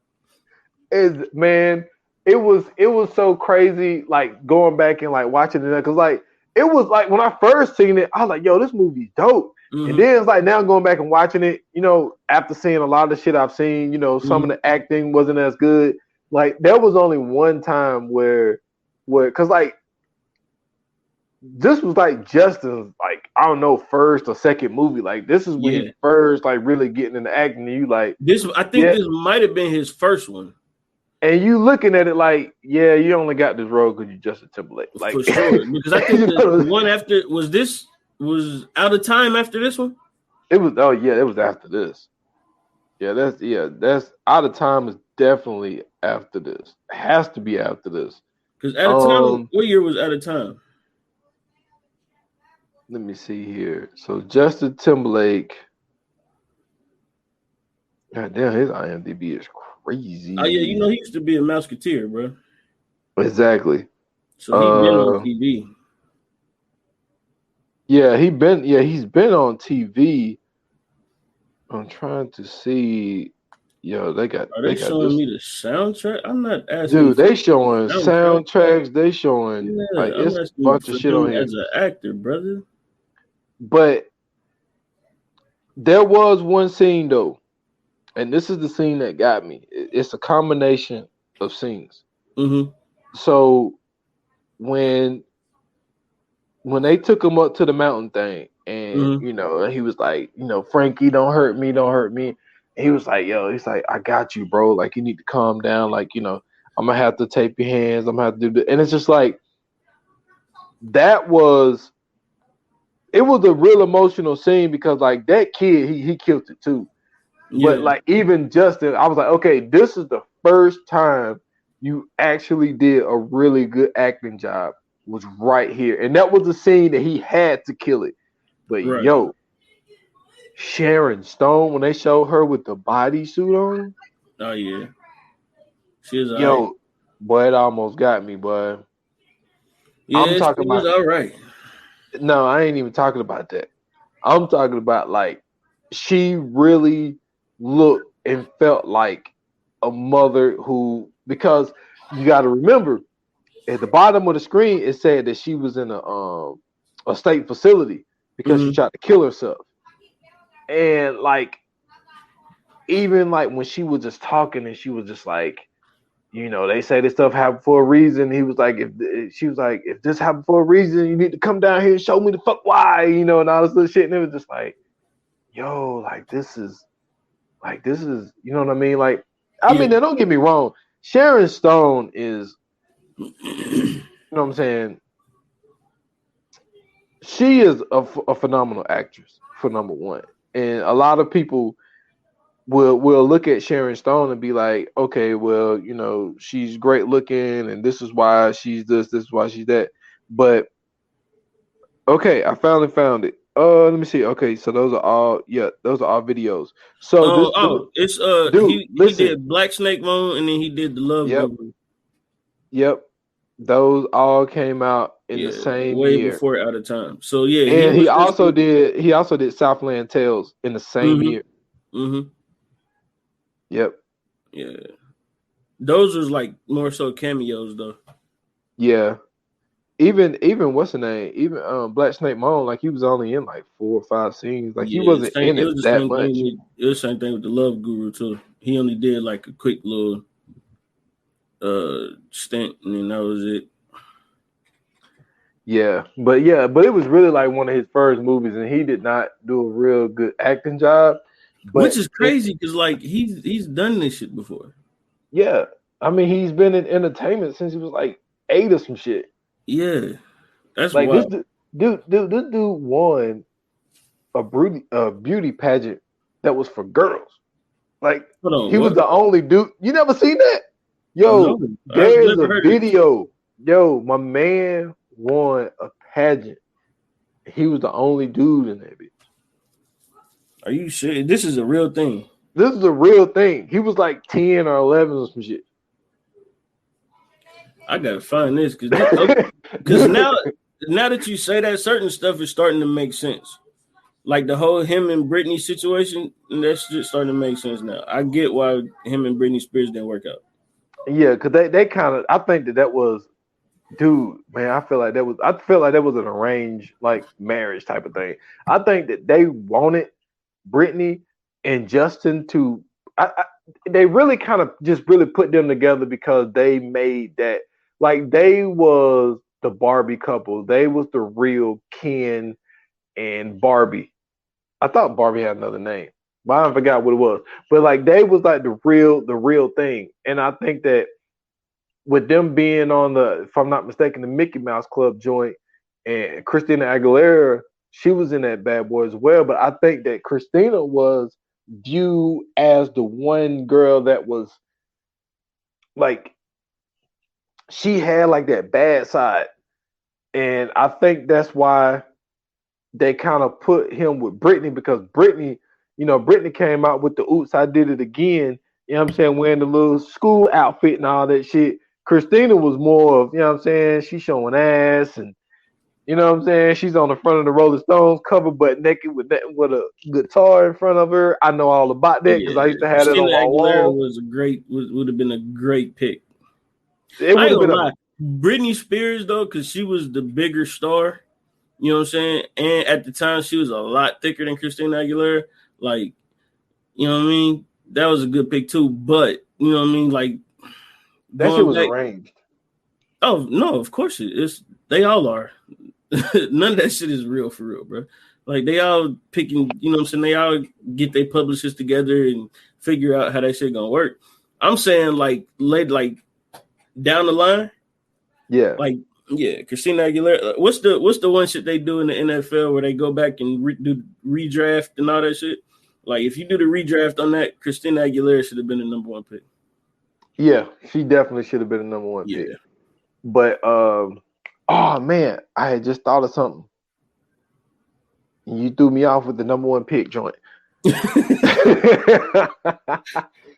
Man, it was so crazy, like going back and like watching it, because like it was like when I first seen it, I was like, yo, this movie's dope. And then it's like now going back and watching it, you know, after seeing a lot of the shit I've seen, you know, some of the acting wasn't as good. Like there was only one time where because like this was like Justin's, like, I don't know, first or second movie. Like this is when he first like really getting into acting. And you like this, I think this might have been his first one. And you looking at it like, yeah, you only got this role because you Justin Timberlake. Like for sure. Because I think the one after was Out of Time after this one. It was it was after this. That's Out of Time is definitely after this. It has to be after this. Because Out of Time, what year was Out of Time? Let me see here. So Justin Timberlake. God damn, his IMDb is crazy. Oh yeah, you know he used to be a Mouseketeer, bro. Exactly. So he's been on TV. Yeah, he's been on TV. I'm trying to see. Yo, they got. Are they showing me the soundtrack? I'm not asking. Dude, they showing soundtracks. They showing like it's a bunch of shit on here. As an actor, brother. But there was one scene though, and this is the scene that got me. It's a combination of scenes. So when they took him up to the mountain thing, and you know, he was like, you know, Frankie, don't hurt me. And he was like, yo, he's like, I got you, bro. Like, you need to calm down. Like, you know, I'm gonna have to tape your hands. I'm gonna have to do this. And it's just like it was a real emotional scene because like that kid, he killed it too. Yeah. But like even Justin, I was like, okay, this is the first time you actually did a really good acting job. Was right here, and that was the scene that he had to kill it. But yo, Sharon Stone, when they showed her with the bodysuit on, Oh yeah, she was alright. yo, boy, it almost got me, boy. I'm Yeah, she talking was about alright. no, I ain't even talking about that. I'm talking about like she really looked and felt like a mother who, because you got to remember at the bottom of the screen it said that she was in a state facility because she Mhm. tried to kill herself. And like even like when she was just talking and she was just like, you know, they say this stuff happened for a reason. He was like, if she was like, if this happened for a reason, you need to come down here and show me the fuck why, you know, and all this little shit. And it was just like, yo, like this is, you know what I mean? Like, I mean, Yeah. now don't get me wrong. Sharon Stone is, you know what I'm saying? She is a phenomenal actress for number one. And a lot of people will look at Sharon Stone and be like, okay, well, you know, she's great looking and this is why she's this is why she's that. But okay, I finally found it. Let me see. Okay, so those are all videos. So this dude, It's dude, he listen. did Black Snake Moan and then he did the Love Yep, Guru. yep. Those all came out in the Yeah, same way year. before Out of Time. So yeah, he And was just he also did Southland Tales in the same mm-hmm, year. mm-hmm. Yep. Yeah. Those was like more so cameos though. Yeah. Even what's the name? Even Black Snake Moan, like he was only in like 4 or 5 scenes. Like he Yeah, wasn't same in it it was the that same much. thing with the Love Guru too. He only did like a quick little stint and then that was it. Yeah, but it was really like one of his first movies, and he did not do a real good acting job. Which But is crazy because like he's done this shit before. yeah, I mean he's been in entertainment since he was like 8 or some shit. Yeah. That's Like this wild. this dude won a beauty pageant that was for girls. Like Hold on, he was what? the only dude. You never seen that? No, Yo, I've there's never a heard it. video. Yo, my man won a pageant. He was the only dude in that bitch. Are you sure? This is a real thing. This is a real thing. He was like 10 or 11 or some shit. I gotta find this because now that you say that, certain stuff is starting to make sense. Like the whole him and Britney situation, that's just starting to make sense now. I get why him and Britney Spears didn't work out. Yeah, because they kind of, I think that was, dude, man, I feel like that was an arranged like marriage type of thing. I think that they wanted Britney and Justin to, they really kind of just really put them together because they made that, like they was the Barbie couple. They was the real Ken and Barbie. I thought Barbie had another name, but I forgot what it was. But like they was like the real thing. And I think that with them being on the, if I'm not mistaken, the Mickey Mouse Club joint, and Christina Aguilera, she was in that Bad Boy as well. But I think that Christina was viewed as the one girl that was like, she had like that bad side. And I think that's why they kind of put him with Britney, because Britney, you know, Britney came out with the "Oops, I Did It Again." You know what I'm saying? Wearing the little school outfit and all that shit. Christina was more of, you know what I'm saying? She's showing ass, and you know what I'm saying? She's on the front of the Rolling Stones cover, butt naked with a guitar in front of her. I know all about that because Yeah, I used to have that Christina on my Aguilera wall. was would have been a great pick. It I would ain't have been gonna a lie, Britney Spears though, because she was the bigger star. You know what I'm saying? And at the time, she was a lot thicker than Christina Aguilera. Like, you know what I mean? That was a good pick too. But you know what I mean? Like that shit going was back. arranged. Oh no, of course it is. They all are. None of that shit is real for real, bro. Like they all picking. You know what I'm saying? They all get their publishers together and figure out how that shit gonna work. I'm saying like like down the line, Yeah. like yeah, Christina Aguilera. What's the one shit they do in the NFL where they go back and do redraft and all that shit? Like if you do the redraft on that, Christina Aguilera should have been the number one pick. Yeah, she definitely should have been the number one Yeah. pick. But oh man, I had just thought of something. And you threw me off with the number one pick joint.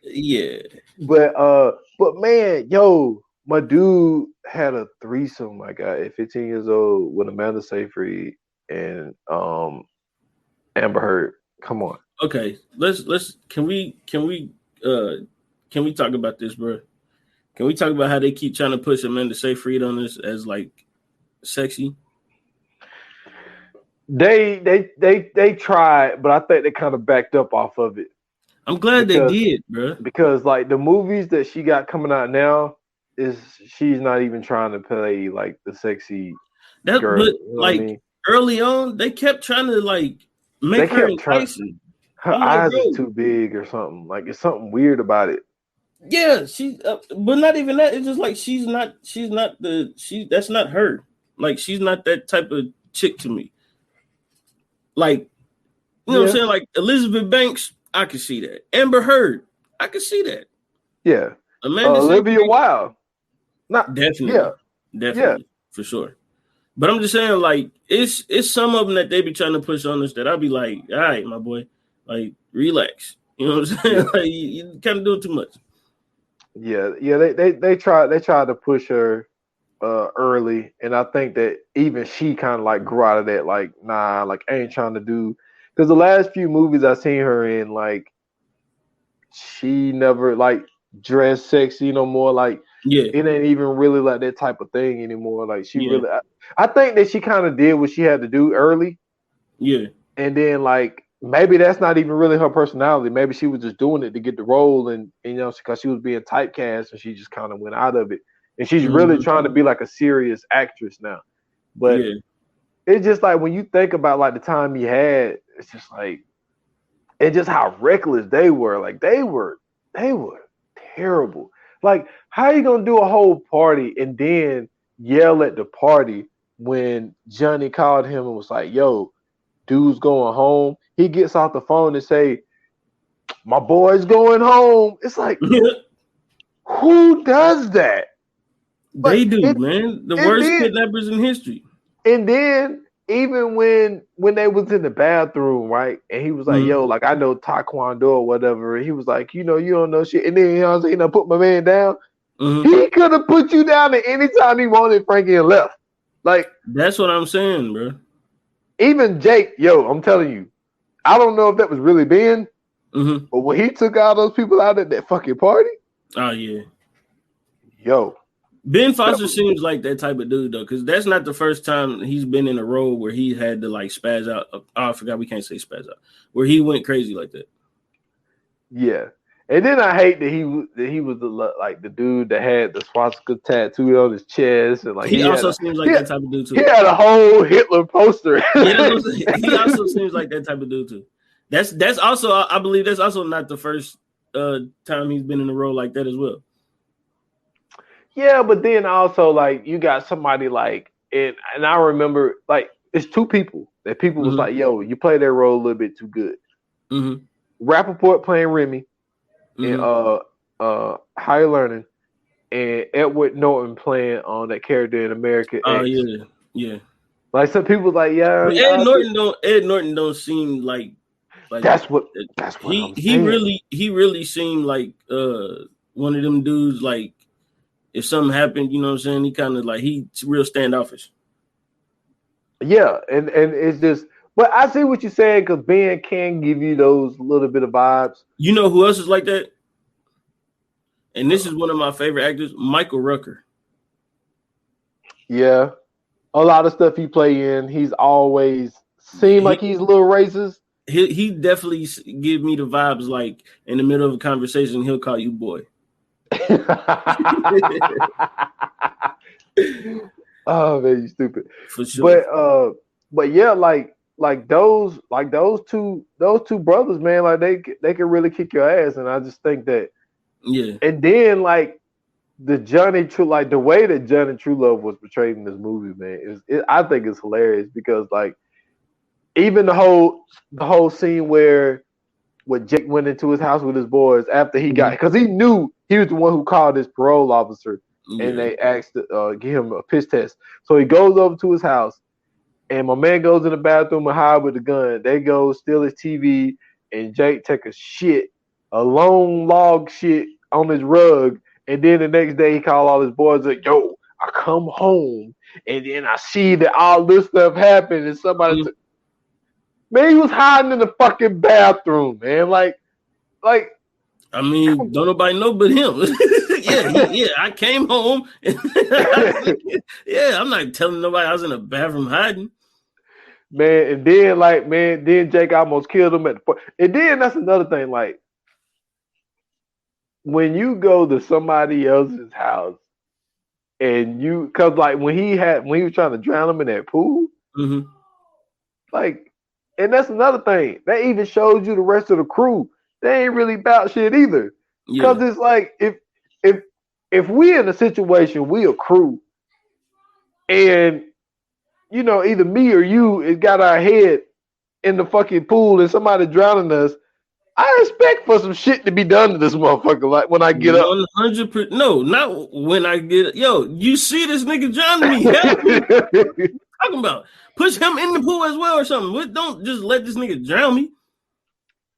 Yeah. But man, yo, my dude had a threesome, my guy, at 15 years old with Amanda Seyfried and Amber Heard. Come on. Okay. Let's can we talk about this, bro? Can we talk about how they keep trying to push Amanda Seyfried on this as like sexy? They tried, but I think they kind of backed up off of it. I'm glad they did, bro. Because like the movies that she got coming out now she's not even trying to play like the sexy girl. But like early on, they kept trying to like make her enticing. Her eyes are too big or something. Like it's something weird about it. Yeah, but not even that. It's just like that's not her. Like she's not that type of chick to me. Like, you know what I'm saying? Like Elizabeth Banks, I can see that. Amber Heard, I can see that. Yeah. Amanda Olivia Wilde. Definitely, for sure. But I'm just saying, like, it's some of them that they be trying to push on us that I'll be like, all right, my boy, like, relax. You know what I'm saying? Like, you kind of doing too much. Yeah. They tried to push her early, and I think that even she kind of like grew out of that. Like, nah, like I ain't trying to do, because the last few movies I seen her in, like, she never like dressed sexy no more. Like, it ain't even really like that type of thing anymore. Like she really, I think that she kind of did what she had to do early. Yeah. And then like maybe that's not even really her personality. Maybe she was just doing it to get the role, and you know, because she was being typecast, and she just kind of went out of it. And she's really trying to be like a serious actress now. But it's just like when you think about like the time he had, it's just like, and just how reckless they were. Like they were terrible. Like, how you gonna do a whole party and then yell at the party when Johnny called him and was like, yo, dude's going home? He gets off the phone and say, my boy's going home. It's like, who does that? They do, man. The worst kidnappers in history. And then even when they was in the bathroom, right? And he was like, yo, like I know Taekwondo or whatever. And he was like, you know, you don't know shit. And then, you know what I'm saying, I put my man down. He could have put you down at any time he wanted, Frankie, and left. Like, that's what I'm saying, bro. Even Jake, yo, I'm telling you, I don't know if that was really Ben, but when he took all those people out at that fucking party, oh yeah, yo, Ben Foster seems like that type of dude though, because that's not the first time he's been in a role where he had to like spaz out. Oh, I forgot we can't say spaz out, where he went crazy like that. Yeah, and then I hate that he was the dude that had the swastika tattoo on his chest, and like he also seems like that type of dude too. He had a whole Hitler poster. He also seems like that type of dude too. That's also, I believe that's also not the first time he's been in a role like that as well. Yeah, but then also like you got somebody like and I remember like it's two people that people was like, yo, you play that role a little bit too good. Rappaport playing Remy and Higher Learning, and Edward Norton playing on that character in America. Oh yeah. Like some people like, yeah. Ed Norton don't seem like that's what he really seemed like one of them dudes like. If something happened, you know what I'm saying? He kind of like, he's real standoffish. Yeah, and it's just, but I see what you're saying because Ben can give you those little bit of vibes. You know who else is like that? And this is one of my favorite actors, Michael Rooker. Yeah, a lot of stuff he play in, he's always seemed like he's a little racist. He definitely give me the vibes like in the middle of a conversation, he'll call you boy. Oh man, you stupid. For sure. But yeah, like those two brothers, man, like they can really kick your ass, and I just think that And then like the way that Johnny True Love was portrayed in this movie, man, I think it's hilarious because like even the whole scene where Jake went into his house with his boys after he got, because he knew he was the one who called his parole officer and they asked to give him a piss test. So he goes over to his house and my man goes in the bathroom and hide with the gun. They go steal his TV and Jake take a long log shit on his rug, and then the next day he call all his boys like, yo, I come home and then I see that all this stuff happened and somebody man, he was hiding in the fucking bathroom, man. Like I mean, don't nobody know but him. yeah. I came home. And I'm not telling nobody I was in the bathroom hiding. Man, and then then Jake almost killed him at the point. And then that's another thing, like when you go to somebody else's house and cause like when he was trying to drown him in that pool, like, and that's another thing. That even shows you the rest of the crew. They ain't really about shit either. Because it's like if we in a situation, we a crew, and either me or you has got our head in the fucking pool and somebody drowning us, I expect for some shit to be done to this motherfucker. Like when I get 100%. No, not when I get. Yo, you see this nigga drowning me? Help me. What are you talking about? Push him in the pool as well or something. Don't just let this nigga drown me.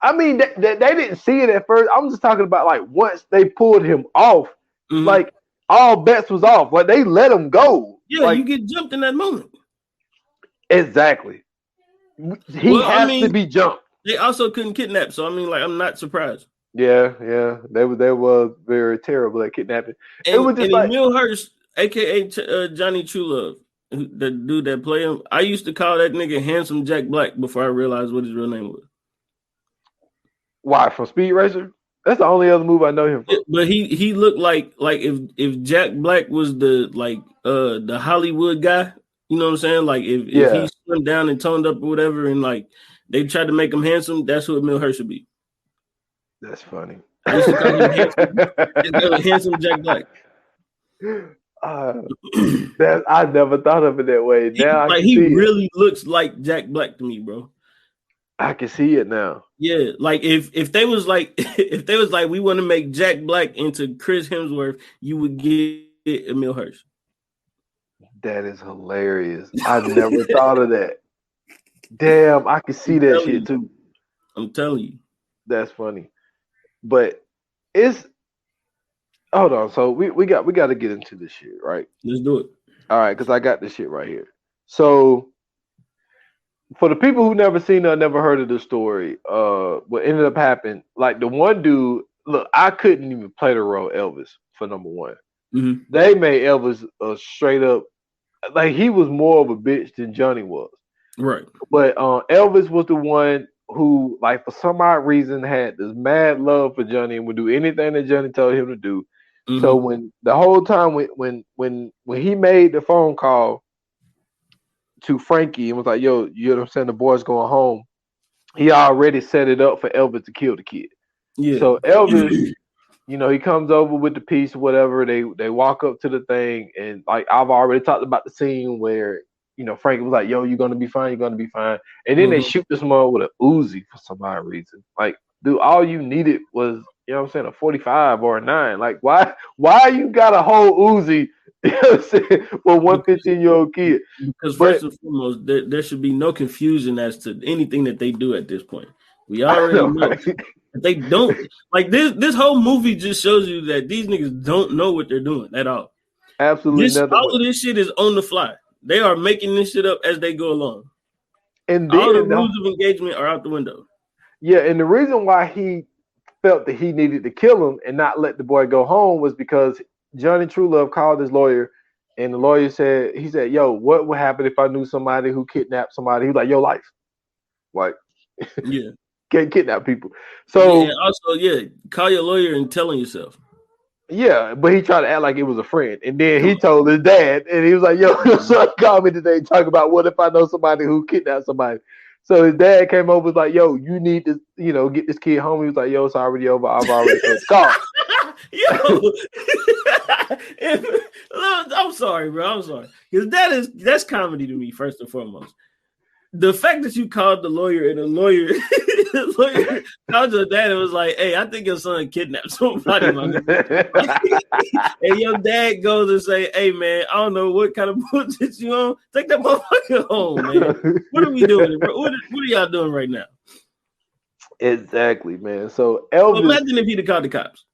I mean, they didn't see it at first. I'm just talking about like once they pulled him off, like all bets was off. Like they let him go. Yeah, like, you get jumped in that moment. Exactly. He has to be jumped. They also couldn't kidnap, so I mean, like, I'm not surprised. Yeah, they were very terrible at kidnapping. And, it was just like Emil Hirsch, aka Johnny True Love, the dude that played him. I used to call that nigga Handsome Jack Black before I realized what his real name was. Why, from Speed Racer? That's the only other movie I know him from. But he looked like if Jack Black was the Hollywood guy, you know what I'm saying? Like if he slimmed down and toned up or whatever, and like they tried to make him handsome, that's who Emil Hirsch should be. That's funny. I used to call him handsome Jack Black. I never thought of it that way. Now he really looks like Jack Black to me, bro. I can see it now. Yeah, like if they was like we want to make Jack Black into Chris Hemsworth, you would get Emil Hirsch. That is hilarious. I never thought of that. Damn, I can see that shit too. I'm telling you. That's funny. But hold on. So we got to get into this shit, right? Let's do it. All right, because I got this shit right here. So for the people who never seen or never heard of the story, what ended up happening, like the one dude, look, I couldn't even play the role Elvis for number one. Mm-hmm. They made Elvis a straight up, like he was more of a bitch than Johnny was. Right. But Elvis was the one who, like, for some odd reason had this mad love for Johnny and would do anything that Johnny told him to do. Mm-hmm. So when the whole time when he made the phone call to Frankie and was like, yo, you know what I'm saying, the boy's going home, he already set it up for Elvis to kill the kid. Yeah. So Elvis, he comes over with the piece or whatever. They walk up to the thing, and like I've already talked about the scene where Frankie was like, yo, you're gonna be fine, and then they shoot this man with an Uzi for some odd reason. Like, dude, all you needed was, a 45 or a 9. Like, why you got a whole Uzi for one 15-year-old kid? Because first and foremost, there should be no confusion as to anything that they do at this point. We already know. Right? They don't, like, this whole movie just shows you that these niggas don't know what they're doing at all. Absolutely. All of this shit is on the fly. They are making this shit up as they go along. And then, all the rules of engagement are out the window. Yeah, and the reason why he felt that he needed to kill him and not let the boy go home was because Johnny True Love called his lawyer, and the lawyer said, yo, what would happen if I knew somebody who kidnapped somebody? He was like, your life. Like, yeah. Can't kidnap people. So yeah, also, call your lawyer and tell him yourself. Yeah, but he tried to act like it was a friend. And then he told his dad, and he was like, yo, your son called me today and talk about what if I know somebody who kidnapped somebody. So his dad came over, was like, yo, you need to, get this kid home. He was like, yo, it's already over. I've already put the call. I'm sorry, bro. I'm sorry. Because that's comedy to me, first and foremost. The fact that you called the lawyer and the lawyer called your dad and was like, hey, I think your son kidnapped somebody. And your dad goes and say, hey, man, I don't know what kind of bullshit you on. Take that motherfucker home, man. What are we doing, bro? What are y'all doing right now? Exactly, man. So Well, Elvis, imagine if he'd have called the cops.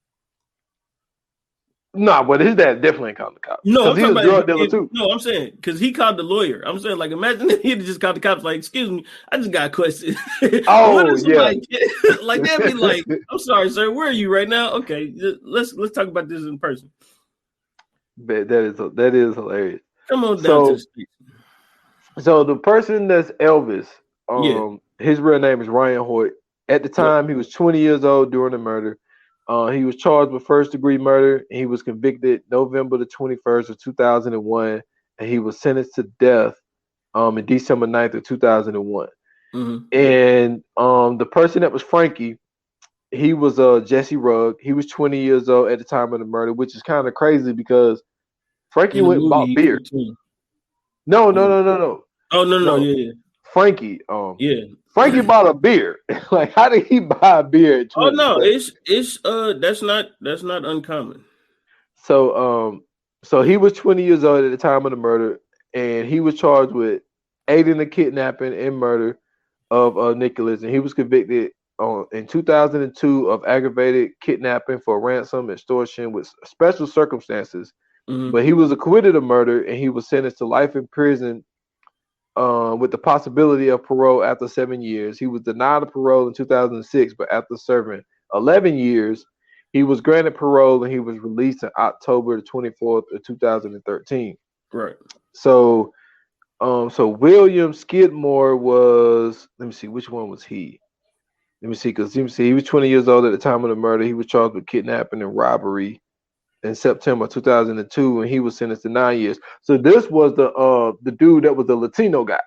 nah, but his dad definitely ain't called the cops No, because I'm he's talking a about drug dealer too. no, I'm saying because he called the lawyer. I'm saying like imagine if he'd have just called the cops. Like, excuse me, I just got a question. What Oh if yeah, somebody like that'd be like, I'm sorry, sir, where are you right now? Okay, let's talk about this in person. that is hilarious. Come on down to the So street. so the person that's Elvis, Yeah. his real name is Ryan Hoyt. At the Yep. time, he was 20 years old during the murder. He was charged with first-degree murder. And he was convicted November the 21st of 2001, and he was sentenced to death in December 9th of 2001. Mm-hmm. And the person that was Frankie, he was Jesse Rugg. He was 20 years old at the time of the murder, which is kind of crazy because Frankie In the went and movie, bought he's beer. 15. No. Oh no, No, yeah. Frankie. Yeah. Frankie bought a beer. Like, how did he buy a beer at Oh 20? no, it's that's not uncommon. So he was 20 years old at the time of the murder, and he was charged with aiding the kidnapping and murder of Nicholas, and he was convicted in 2002 of aggravated kidnapping for ransom, extortion with special circumstances. Mm-hmm. But he was acquitted of murder, and he was sentenced to life in prison with the possibility of parole after 7 years. He was denied a parole in 2006, but after serving 11 years, he was granted parole and he was released on October the 24th of 2013. Right. So, so William Skidmore was, let me see, which one was he? Let me see, because he was 20 years old at the time of the murder. He was charged with kidnapping and robbery in September 2002, and he was sentenced to 9 years. So this was the dude that was the Latino guy.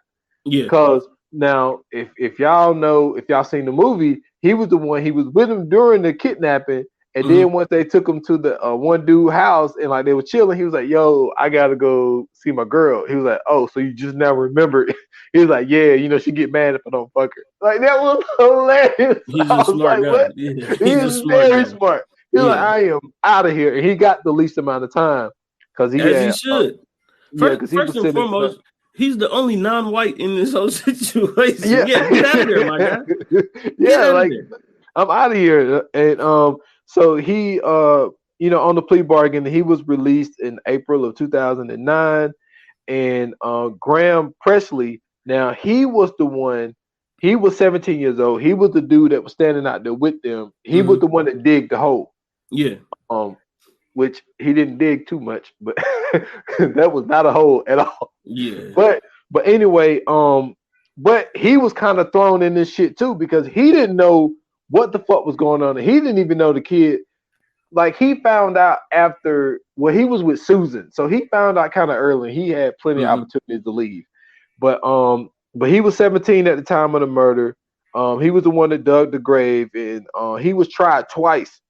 Yeah. Because now, if y'all know, if y'all seen the movie, he was the one. He was with him during the kidnapping, and then once they took him to the one dude house and like they were chilling, he was like, "Yo, I gotta go see my girl." He was like, "Oh, so you just now remember?" He was like, "Yeah, you know, she get mad if I don't fuck her." Like, that was hilarious. He's I a was smart like, guy. what? Yeah. He's very smart. He's like, I am out of here, and he got the least amount of time because he as had, he should. because he was First and foremost, he's the only non-white in this whole situation. Yeah, get out of there, my guy. Yeah, like, I'm out of here. And so he you know, on the plea bargain, he was released in April of 2009. And Graham Presley, now he was the one. He was 17 years old. He was the dude that was standing out there with them. He was the one that digged the hole. Yeah. Which he didn't dig too much, but that was not a hole at all. Yeah. But anyway, but he was kind of thrown in this shit too because he didn't know what the fuck was going on. He didn't even know the kid. Like, he found out after, well, he was with Susan, so he found out kind of early. He had plenty of opportunities to leave, but he was 17 at the time of the murder. He was the one that dug the grave, and he was tried twice.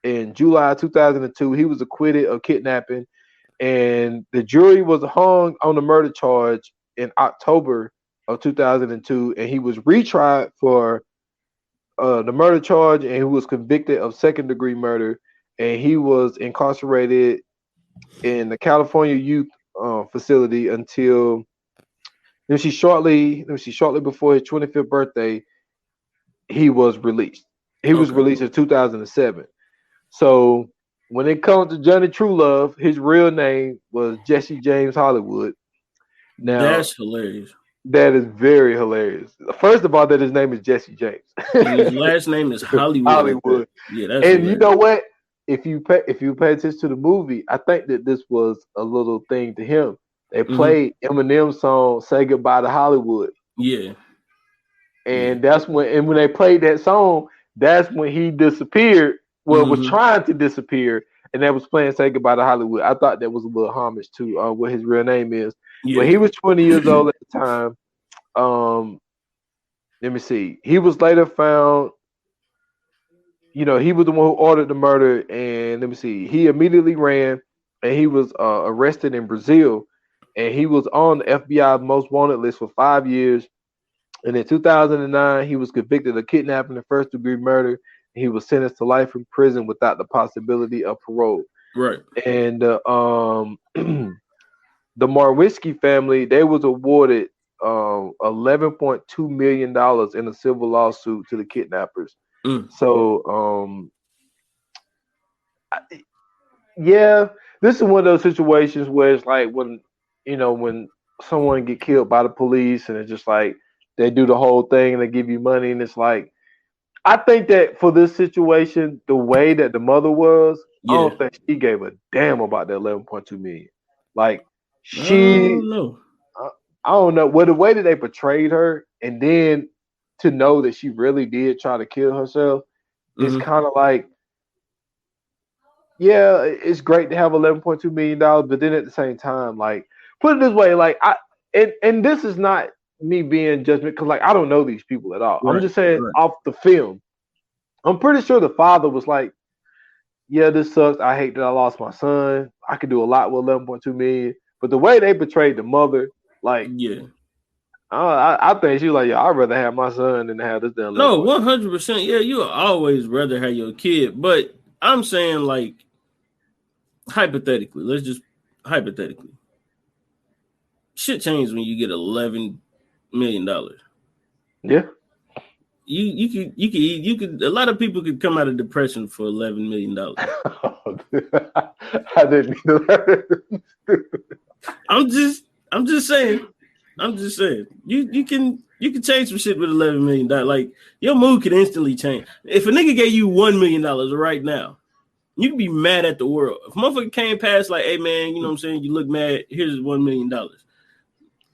In July 2002, he was acquitted of kidnapping, and the jury was hung on the murder charge in October of 2002, and he was retried for the murder charge, and he was convicted of second-degree murder, and he was incarcerated in the California Youth Facility until shortly before his 25th birthday, he was released. He was released in 2007. So when it comes to Johnny Truelove, his real name was Jesse James Hollywood. Now, that's hilarious. That is very hilarious. First of all, that his name is Jesse James. His last name is Hollywood. Hollywood. Yeah, that's and hilarious. You know what? If you pay attention to the movie, I think that this was a little thing to him. They played Eminem's song "Say Goodbye to Hollywood." Yeah. And that's when they played that song, that's when he disappeared. Well, was trying to disappear, and that was playing "Say Goodbye to Hollywood." I thought that was a little homage to what his real name is. Yeah. But he was 20 years old at the time. Let me see. He was later found. You know, he was the one who ordered the murder, and let me see. He immediately ran, and he was arrested in Brazil, and he was on the FBI most wanted list for 5 years. And in 2009, he was convicted of kidnapping and first-degree murder. He was sentenced to life in prison without the possibility of parole. Right. And the Marwitzki family, they was awarded $1 $11.2 million in a civil lawsuit to the kidnappers. So, yeah, this is one of those situations where it's like when someone get killed by the police and it's just like they do the whole thing and they give you money and it's like, I think that for this situation, the way that the mother was, I don't think she gave a damn about the 11.2 million. Like I don't know. Well, the way that they portrayed her, and then to know that she really did try to kill herself, it's kind of like, yeah, it's great to have $11.2 million, but then at the same time, like, put it this way, like and this is not me being judgment because like I don't know these people at all. Right, I'm just saying off the film. I'm pretty sure the father was like, yeah, this sucks. I hate that I lost my son. I could do a lot with 11.2 million. But the way they portrayed the mother, like, I think she was like, yeah, I'd rather have my son than have this damn. No, 100%. Yeah, you always rather have your kid. But I'm saying, like, hypothetically, hypothetically, shit changed when you get $11 million. Yeah. You could a lot of people could come out of depression for $11 million. I didn't know that. I'm just saying. You can change some shit with $11 million. Like your mood could instantly change. If a nigga gave you $1 million right now, you could be mad at the world. If a motherfucker came past like, hey man, you know what I'm saying? You look mad, here's $1 million.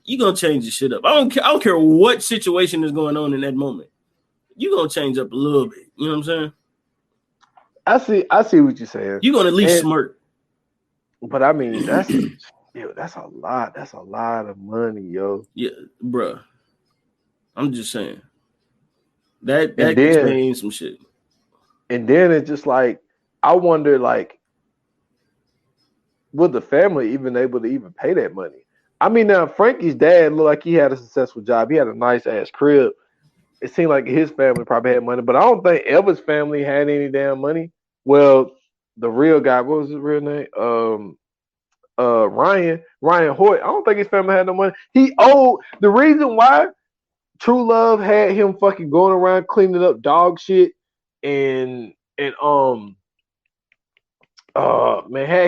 You gonna change the shit up. I don't care what situation is going on in that moment. You gonna change up a little bit. You know what I'm saying? I see what you're saying. You gonna at least smirk. But I mean, that's a lot. That's a lot of money, yo. Yeah, bruh. I'm just saying. That could change some shit. And then it's just like, I wonder, like, would the family even able to even pay that money? I mean, now Frankie's dad looked like he had a successful job. He had a nice ass crib. It seemed like his family probably had money, but I don't think Eva's family had any damn money. Well, the real guy, what was his real name? Ryan Hoyt. I don't think his family had no money. He owed. The reason why True Love had him fucking going around cleaning up dog shit and had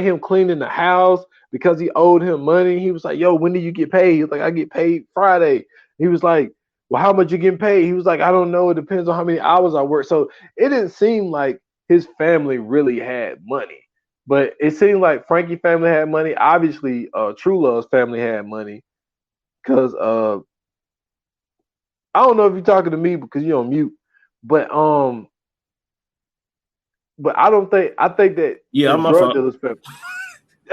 him cleaning the house because he owed him money. He was like, yo, when do you get paid? He was like, I get paid Friday. He was like, well, how much you getting paid? He was like, I don't know. It depends on how many hours I work. So it didn't seem like his family really had money. But it seemed like Frankie family had money. Obviously, True Love's family had money. Because I don't know if you're talking to me because you're on mute. But I think that I'm my fault.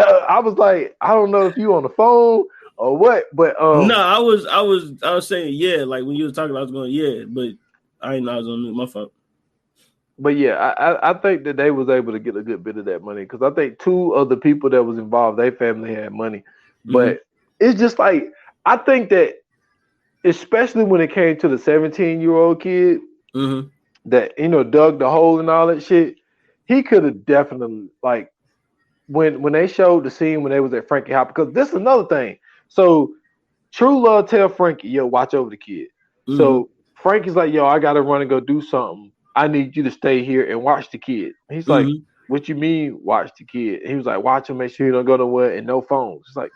I was like, I don't know if you on the phone or what, but no, I was saying yeah, like when you was talking, I was going yeah, but I didn't know I was on mute. My fault. But yeah, I think that they was able to get a good bit of that money because I think two of the people that was involved, their family had money. But it's just like, I think that especially when it came to the 17-year-old kid that dug the hole and all that shit, he could have definitely, like, when they showed the scene when they was at Frankie house, because this is another thing. So True Love tell Frankie, yo, watch over the kid. So Frankie's like, yo, I gotta run and go do something. I need you to stay here and watch the kid. He's like, what you mean watch the kid? And he was like, watch him, make sure you don't go nowhere and no phones. It's like,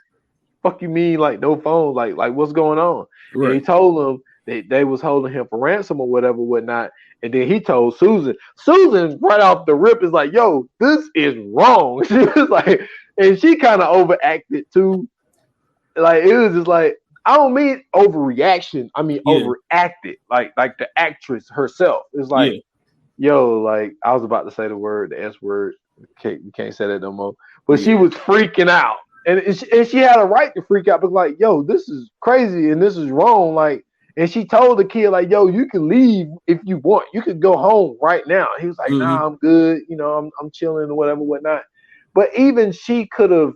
fuck you mean like no phones? Like what's going on? Right. And he told them that they was holding him for ransom or whatever, whatnot. And then he told Susan. Susan right off the rip is like, yo, this is wrong. She was like, and she kind of overacted too. Like, it was just like, I don't mean overreaction. I mean overacted. Like the actress herself. It's like, yo, like I was about to say the S word. We can't say that no more. But she was freaking out. And she had a right to freak out, but like, yo, this is crazy and this is wrong. Like, and she told the kid, like, yo, you can leave if you want. You could go home right now. He was like, nah, I'm good. I'm chilling or whatever, whatnot. But even she could have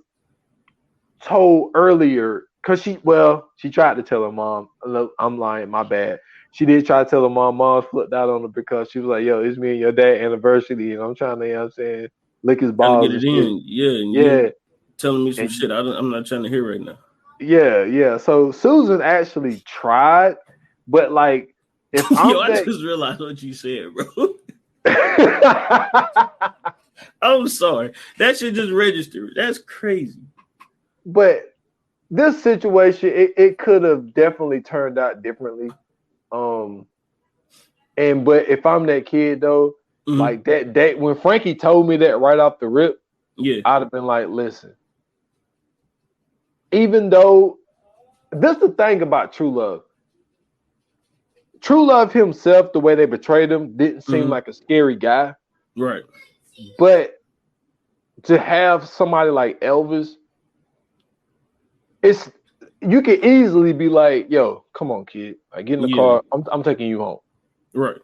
told earlier, because she tried to tell her mom. I'm lying, my bad. She did try to tell her mom. Mom flipped out on her because she was like, yo, it's me and your dad anniversary, and I'm trying to, you know what I'm saying, lick his balls. Get it in. Yeah. Telling me some shit I'm not trying to hear right now. Yeah. So Susan actually tried, but like, if Yo, I I'm just realized what you said, bro. that, I'm sorry. That should just register. That's crazy. but this situation, it could have definitely turned out differently. But if I'm that kid though, like that when Frankie told me that right off the rip, yeah, I'd have been like, listen, even though this is the thing about True Love. True Love himself, the way they betrayed him, didn't seem like a scary guy. Right. But to have somebody like Elvis, you can easily be like, yo, come on, kid. Like, get in the car. I'm taking you home. Right.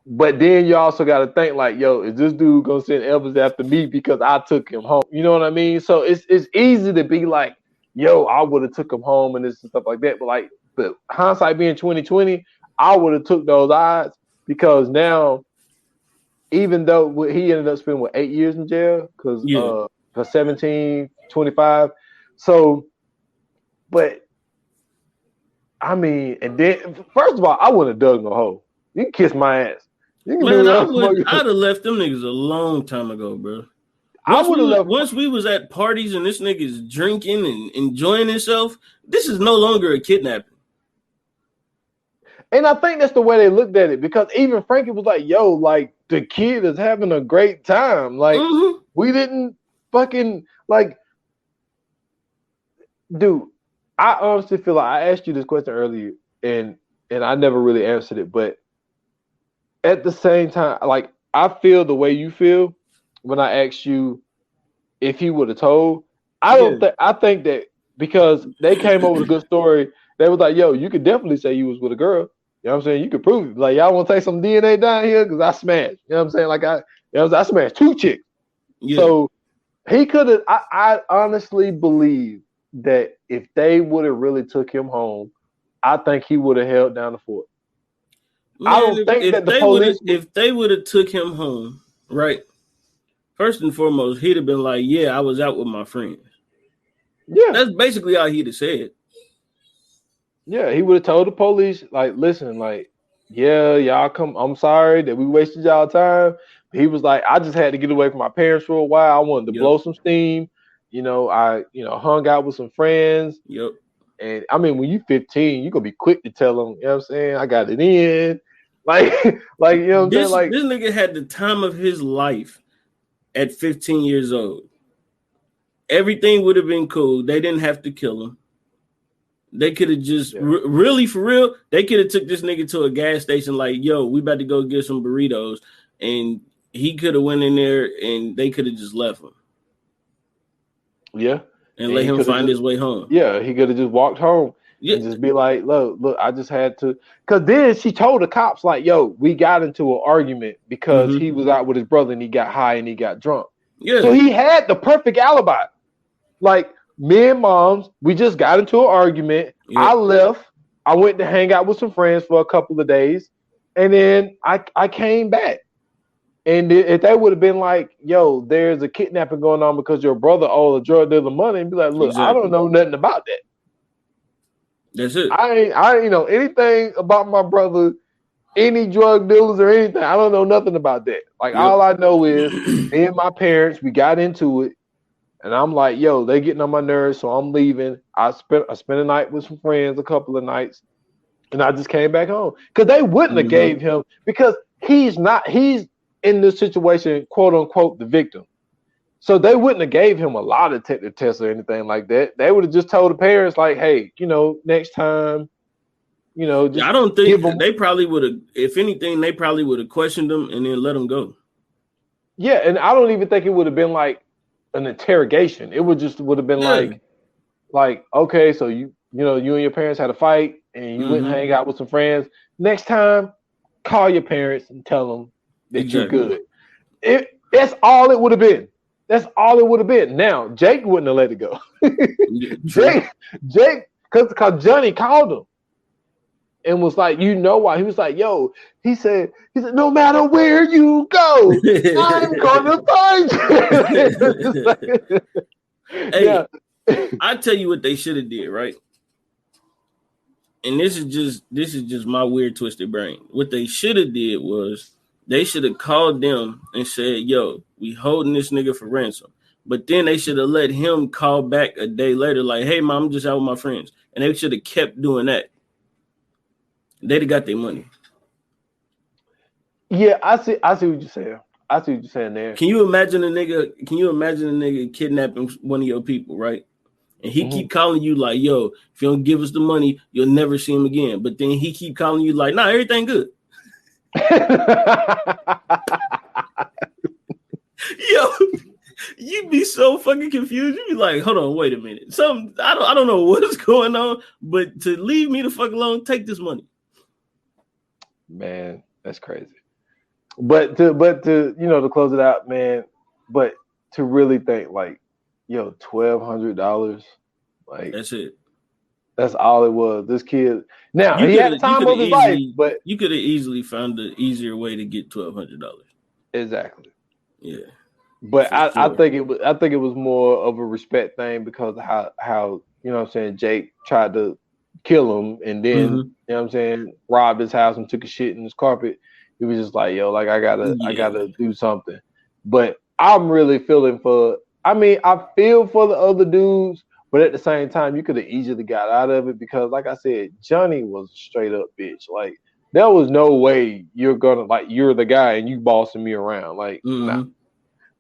But then you also got to think like, yo, is this dude going to send Elvis after me because I took him home? You know what I mean? So it's easy to be like, yo, I would have took him home and this and stuff like that. But hindsight being 2020, I would have took those odds because now, even though he ended up spending 8 years in jail because for 17, 25. So, but I mean, and then first of all, I wouldn't have dug no hole. You can kiss my ass. You can Man, I'd have left them niggas a long time ago, bro. Once we was at parties and this nigga's drinking and enjoying himself, this is no longer a kidnapping. And I think that's the way they looked at it because even Frankie was like, yo, like the kid is having a great time. Like we didn't fucking like, dude, I honestly feel like I asked you this question earlier and I never really answered it, but at the same time, like I feel the way you feel when I asked you if he would have told. I think that because they came up with a good story, they was like, yo, you could definitely say you was with a girl. You know what I'm saying? You could prove it. Like, y'all want to take some DNA down here? Because I smashed. You know what I'm saying? Like, I smashed 2 chicks. Yeah. So he could have. I honestly believe that if they would have really took him home, I think he would have held down the fort. Man, I don't think that the police. If they would have took him home, right? First and foremost, he'd have been like, "Yeah, I was out with my friends." Yeah, that's basically all he'd have said. Yeah, he would have told the police, like, listen, like, yeah, y'all come. I'm sorry that we wasted y'all time. He was like, I just had to get away from my parents for a while. I wanted to blow some steam. You know, I hung out with some friends. Yep. And I mean, when you're 15, you're gonna be quick to tell them, you know what I'm saying? I got it in. Like, you know what I'm saying? Like, this nigga had the time of his life at 15 years old. Everything would have been cool. They didn't have to kill him. They could have just really, for real, they could have took this nigga to a gas station like, yo, we about to go get some burritos. And he could have went in there and they could have just left him. Yeah. And let him find his way home. Yeah, he could have just walked home and just be like, look, I just had to. Because then she told the cops, like, yo, we got into an argument because he was out with his brother and he got high and he got drunk. Yeah. So he had the perfect alibi. Like, me and Moms, we just got into an argument. Yeah. I left. I went to hang out with some friends for a couple of days. And then I came back. And if they would have been like, yo, there's a kidnapping going on because your brother owed a drug dealer money, and be like, look, I don't know nothing about that. That's it. I ain't know anything about my brother, any drug dealers or anything. I don't know nothing about that. Like, all I know is me and my parents, we got into it. And I'm like, yo, they getting on my nerves, so I'm leaving. I spent a night with some friends, a couple of nights, and I just came back home. Because they wouldn't have gave him, because he's in this situation, quote unquote, the victim. So they wouldn't have gave him a lie detector test or anything like that. They would have just told the parents, like, hey, next time, just I don't think they probably would have, if anything, they probably would have questioned him and then let him go. Yeah, and I don't even think it would have been like an interrogation. It would have been like, okay, so you and your parents had a fight and you went and hang out with some friends. Next time, call your parents and tell them that you're good. That's all it would have been. That's all it would have been. Now, Jake wouldn't have let it go. Jake, because Johnny called him and was like, why? He was like, yo, he said, no matter where you go, I'm gonna find you. Hey, I tell you what they should have did, right? And this is just my weird twisted brain. What they should have did was they should have called them and said, "Yo, we holding this nigga for ransom." But then they should have let him call back a day later, like, "Hey, mom, I'm just out with my friends," and they should have kept doing that. They'd have got their money. Yeah, I see what you're saying. I see what you're saying there. Can you imagine a nigga kidnapping one of your people, right? And he keep calling you like, "Yo, if you don't give us the money, you'll never see him again." But then he keep calling you like, "Nah, everything good." Yo, you'd be so fucking confused. You'd be like, "Hold on, wait a minute. I don't know what is going on, but to leave me the fuck alone, take this money." Man, that's crazy. But to to close it out, man. But to really think like, yo, $1,200, like that's it. That's all it was. This kid. Now he had the time of his life, but you could have easily found the easier way to get $1,200. Exactly. Yeah. But I think it was more of a respect thing because of how you know what I'm saying, Jake tried to kill him and then you know what I'm saying, robbed his house and took a shit in his carpet. He was just like, yo, like I gotta do something. But I'm really feeling I feel for the other dudes, but at the same time, you could have easily got out of it because, like I said, Johnny was a straight up bitch. Like there was no way you're the guy and you bossing me around. Like, nah.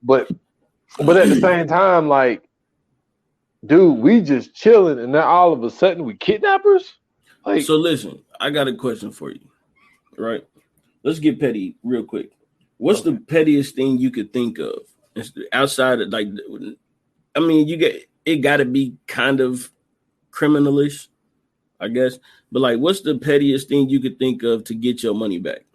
But at the same time, like, dude, we just chilling, and then all of a sudden we kidnappers. Like, so listen, I got a question for you. Right? Let's get petty real quick. What's the pettiest thing you could think of outside of like? I mean, it got to be kind of criminalish, I guess. But like, what's the pettiest thing you could think of to get your money back?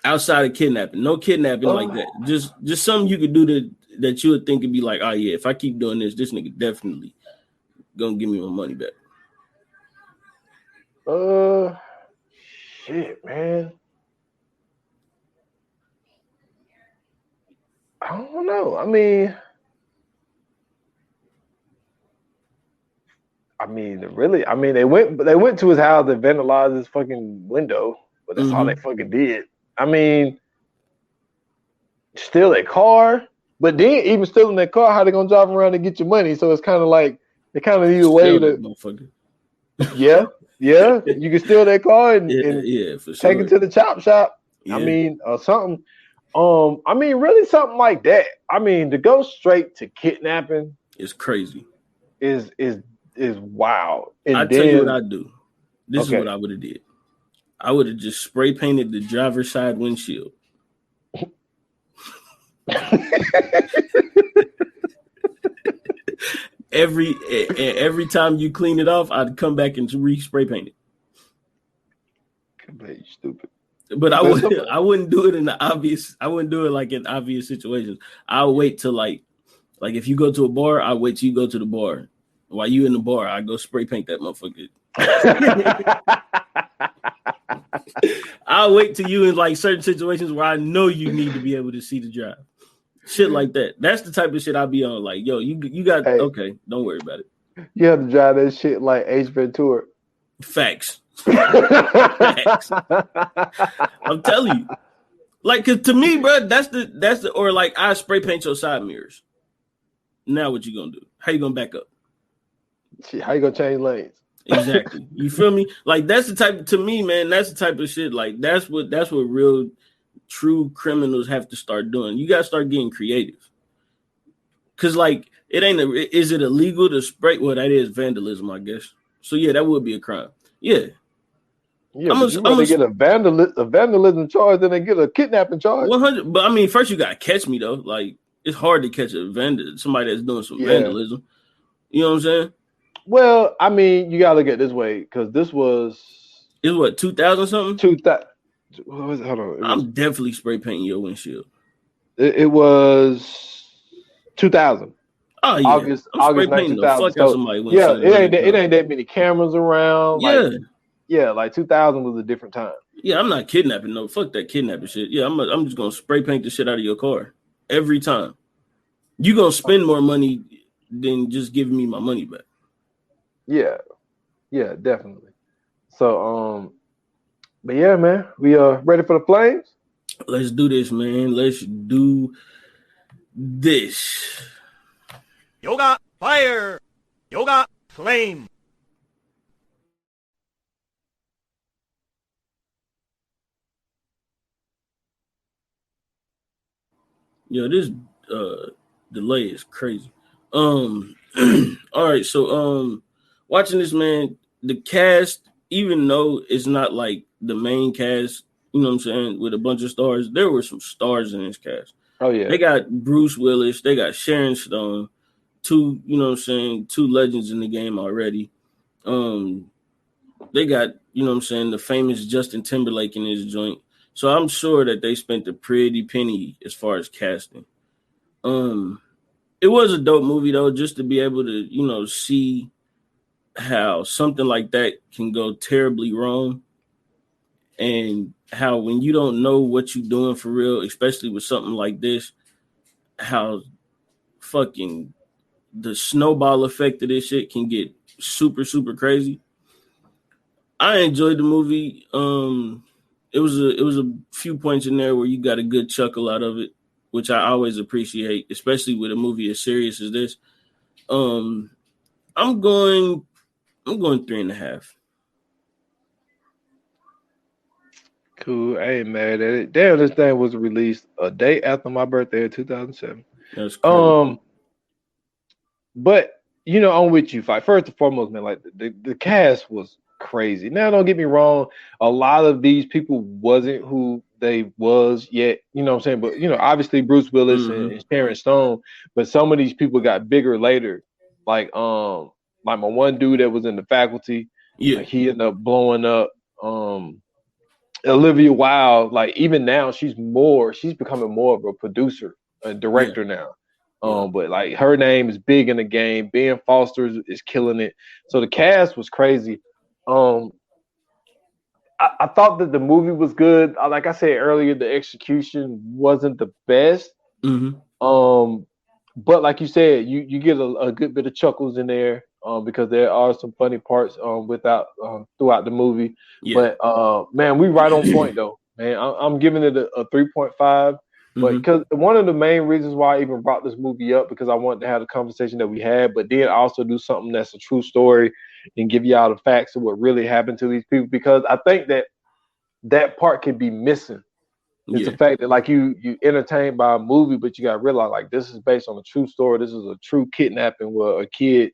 Outside of kidnapping, no kidnapping like that. Just something you could do that you would think would be like, oh yeah, if I keep doing this nigga definitely gonna give me my money back. Shit, man. I don't know. I mean, they went to his house and vandalized his fucking window, but that's all they fucking did. I mean, steal a car, but then even stealing that car, how they gonna drive around and get your money? So it's kind of like they kind of need a way to. Yeah, you can steal that car and for sure. Take it to the chop shop. Yeah. I mean, or something. I mean, really something like that. I mean, to go straight to kidnapping is crazy. Is wild. And I tell you what I do. This is what I would have did. I would have just spray painted the driver's side windshield. Every time you clean it off, I'd come back and re-spray paint it. You stupid. But I wouldn't do it in the obvious. I wouldn't do it like in obvious situations. I'll wait till like if you go to a bar, I'll wait till you go to the bar. While you in the bar, I go spray paint that motherfucker. I'll wait till you in like certain situations where I know you need to be able to see the drive. Shit like that. That's the type of shit I'll be on. Like, yo, you got okay. Don't worry about it. You have to drive that shit like Ace Ventura. Facts. Facts. I'm telling you. Like, cause to me, bro, that's the or like I spray paint your side mirrors. Now what you gonna do? How you gonna back up? Shit, how you gonna change lanes? Exactly. You feel me? Like that's the type to me, man. That's the type of shit. Like that's what real, true criminals have to start doing. You gotta start getting creative. Cause like it ain't. Is it illegal to spray? Well, that is vandalism, I guess. So yeah, that would be a crime. Yeah. Yeah, I'm gonna get a vandalism charge, then they get a kidnapping charge. 100. But I mean, first you gotta catch me though. Like it's hard to catch somebody that's doing some vandalism. You know what I'm saying? Well, I mean, you gotta look at it this way because this was. It was what 2000 something? 2000. What was it? Hold on. I'm definitely spray painting your windshield. It was 2000. Oh yeah, August 19,000. It ain't that many cameras around. Yeah, like 2000 was a different time. Yeah, I'm not kidnapping. No, fuck that kidnapping shit. Yeah, I'm just gonna spray paint the shit out of your car every time. You gonna spend more money than just giving me my money back. Yeah, definitely. So, but yeah, man, we are ready for the Flames. Let's do this, man. Let's do this. Yoga fire, yoga flame. Yo, this delay is crazy. All right, so watching this, man, the cast, even though it's not like the main cast, you know what I'm saying, with a bunch of stars, there were some stars in this cast. Oh yeah, they got Bruce Willis, they got Sharon Stone, two, you know what I'm saying, two legends in the game already. They got, you know what I'm saying, the famous Justin Timberlake in his joint. So I'm sure that they spent a pretty penny as far as casting. It was a dope movie though, just to be able to, you know, see how something like that can go terribly wrong, and how when you don't know what you're doing for real, especially with something like this, how fucking the snowball effect of this shit can get super, super crazy. I enjoyed the movie. It was a few points in there where you got a good chuckle out of it, which I always appreciate, especially with a movie as serious as this. I'm going 3.5. cool. I ain't mad at it. Damn, this thing was released a day after my birthday in 2007. That's crazy. But you know, I'm with you, Fight. First and foremost, man, like the cast was crazy. Now, don't get me wrong, a lot of these people wasn't who they was yet, you know what I'm saying? But you know, obviously Bruce Willis and Sharon Stone, but some of these people got bigger later. Like my one dude that was in the faculty, Yeah, like, he ended up blowing up. Olivia Wilde, like even now, she's becoming more of a producer and director now. But like her name is big in the game. Ben Foster is killing it. So the cast was crazy. I thought that the movie was good. Like I said earlier, the execution wasn't the best. But like you said, you get a good bit of chuckles in there because there are some funny parts throughout the movie. Yeah. But man, we right on point though. Man, I'm giving it a 3.5. But because one of the main reasons why I even brought this movie up, because I wanted to have the conversation that we had, but then also do something that's a true story and give y'all the facts of what really happened to these people, because I think that part can be missing. It's the fact that like you entertained by a movie, but you got to realize like this is based on a true story. This is a true kidnapping with a kid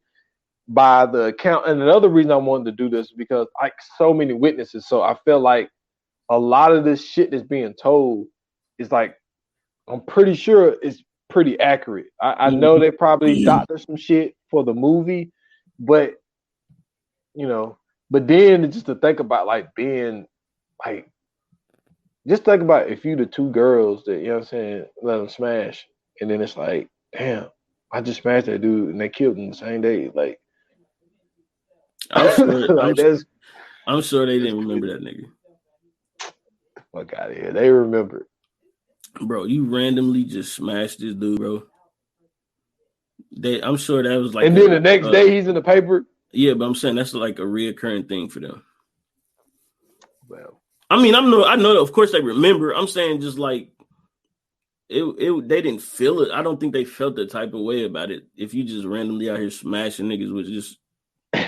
by the account. And another reason I wanted to do this is because like so many witnesses. So I feel like a lot of this shit that's being told is like, I'm pretty sure it's pretty accurate. I know they probably doctored some shit for the movie, but you know, but then just to think about like being like, just think about if you the two girls that, you know what I'm saying, let them smash, and then it's like, damn, I just smashed that dude and they killed him the same day. Like, I'm sure, like I'm sure they didn't remember that nigga. Fuck out of here. They remember. Bro, you randomly just smashed this dude, bro. I'm sure that was like. And then the next day he's in the paper. Yeah, but I'm saying that's like a reoccurring thing for them. Well, I mean, I know. Of course, they remember. I'm saying just like it. They didn't feel it. I don't think they felt the type of way about it. If you just randomly out here smashing niggas with just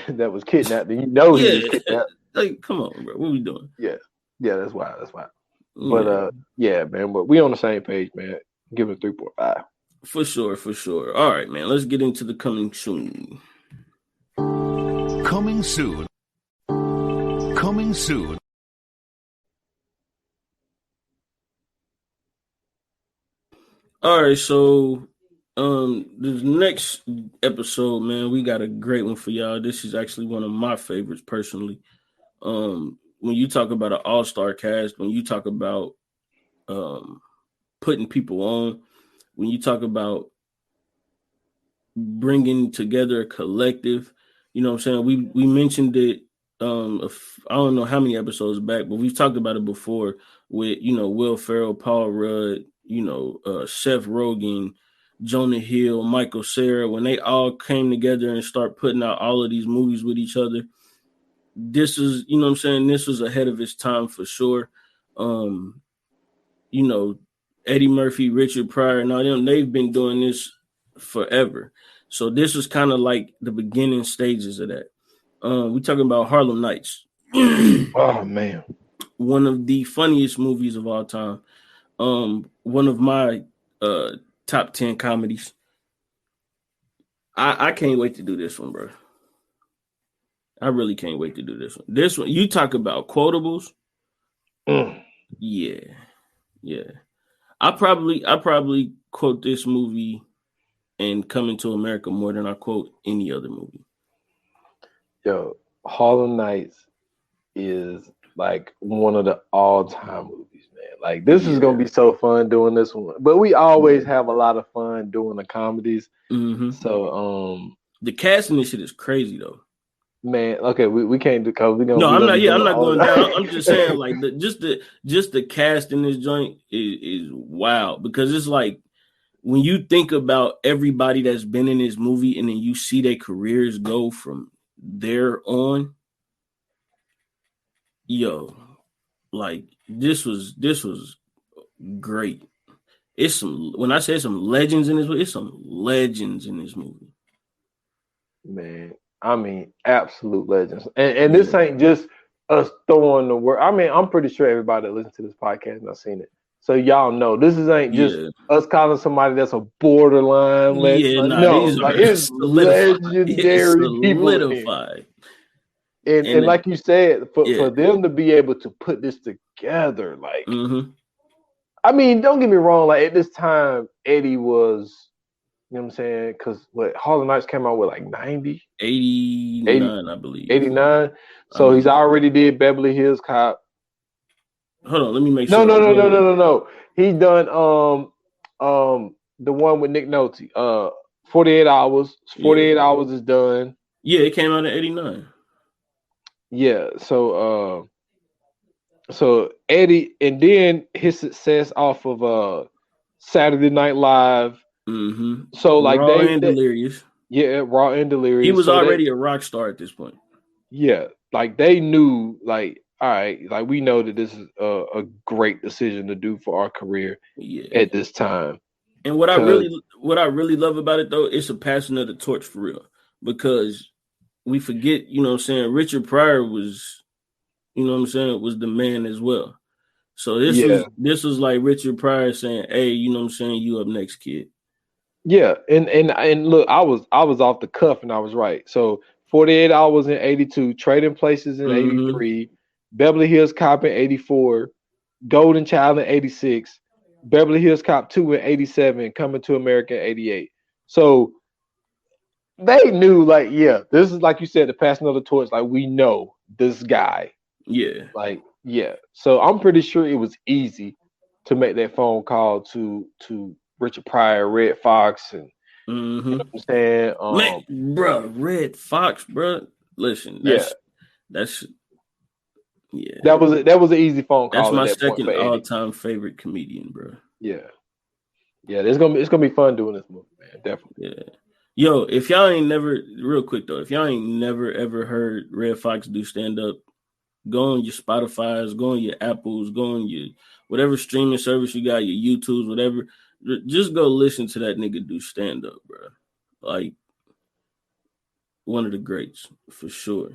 that was kidnapped, and you know he was kidnapped. Like, come on, bro. What are we doing? Yeah, that's wild. That's wild. But yeah, man. But we on the same page, man. Give it 3.5. For sure. All right, man. Let's get into the coming soon. Coming soon. All right, so this next episode, man, we got a great one for y'all. This is actually one of my favorites personally. When you talk about an all-star cast, when you talk about putting people on, when you talk about bringing together a collective, you know what I'm saying? We mentioned it, I don't know how many episodes back, but we've talked about it before with, you know, Will Ferrell, Paul Rudd, you know, Seth Rogen, Jonah Hill, Michael Cera, when they all came together and start putting out all of these movies with each other, this is, you know what I'm saying, this was ahead of its time for sure. You know, Eddie Murphy, Richard Pryor, and all them, they've been doing this forever. So this was kind of like the beginning stages of that. We're talking about Harlem Nights. Oh man, one of the funniest movies of all time. One of my top 10 comedies. I can't wait to do this one, bro. I really can't wait to do this one. This one, you talk about quotables. Yeah. I probably quote this movie and Coming to America more than I quote any other movie. Yo, Harlem Nights is like one of the all-time movies, man. Like this is gonna be so fun doing this one. But we always have a lot of fun doing the comedies. Mm-hmm. So the casting this shit is crazy though. Man, okay, we can't do because we're gonna. No, I'm not. Yeah, I'm not going down. I'm just saying, like, just the cast in this joint is wild because it's like when you think about everybody that's been in this movie and then you see their careers go from there on. Yo, like this was great. It's some, when I say some legends in this movie, it's some legends in this movie. Man. I mean, absolute legends. And this ain't just us throwing the word. I mean, I'm pretty sure everybody that listens to this podcast has seen it. So y'all know this ain't just us calling somebody that's a borderline legend. It's legendary people. And like you said, for them to be able to put this together, like, I mean, don't get me wrong. Like at this time, Eddie was. You know what I'm saying? Because Harlem Nights came out with like 90? 89, I believe. 89. So he's already did Beverly Hills Cop. Hold on, let me make sure. No. He done the one with Nick Nolte. 48 Hours. 48 Hours is done. Yeah, it came out in 89. Yeah, so Eddie, and then his success off of Saturday Night Live. Mm-hmm. So like Raw and Delirious. Yeah, Raw and Delirious. He was already a rock star at this point. Yeah, like they knew, like, all right, like we know that this is a great decision to do for our career at this time. And what I really love about it though, it's a passing of the torch for real. Because we forget, you know what I'm saying, Richard Pryor was, you know what I'm saying, was the man as well. So this was like Richard Pryor saying, hey, you know what I'm saying, you up next, kid. Yeah, and look, I was off the cuff and I was right. So 48 Hours in 82, Trading Places in 83, Beverly Hills Cop in 84, Golden Child in 86, Beverly Hills Cop 2 in 87, Coming to America in 88. So they knew, like, this is, like you said, the passing of the torch. Like, we know this guy. Yeah. Like, so I'm pretty sure it was easy to make that phone call to Richard Pryor, Red Fox, and you know what I'm saying, bro, Red Fox, bro. Listen, that's that was an easy phone call. That's my second all-time favorite comedian, bro. Yeah, it's gonna be fun doing this movie, man. Definitely. Yeah. Yo, if y'all ain't never, real quick though, if y'all ain't never ever heard Red Fox do stand up, go on your Spotify's, go on your Apples, go on your whatever streaming service you got, your YouTubes, whatever. Just go listen to that nigga do stand up, bro. Like one of the greats for sure.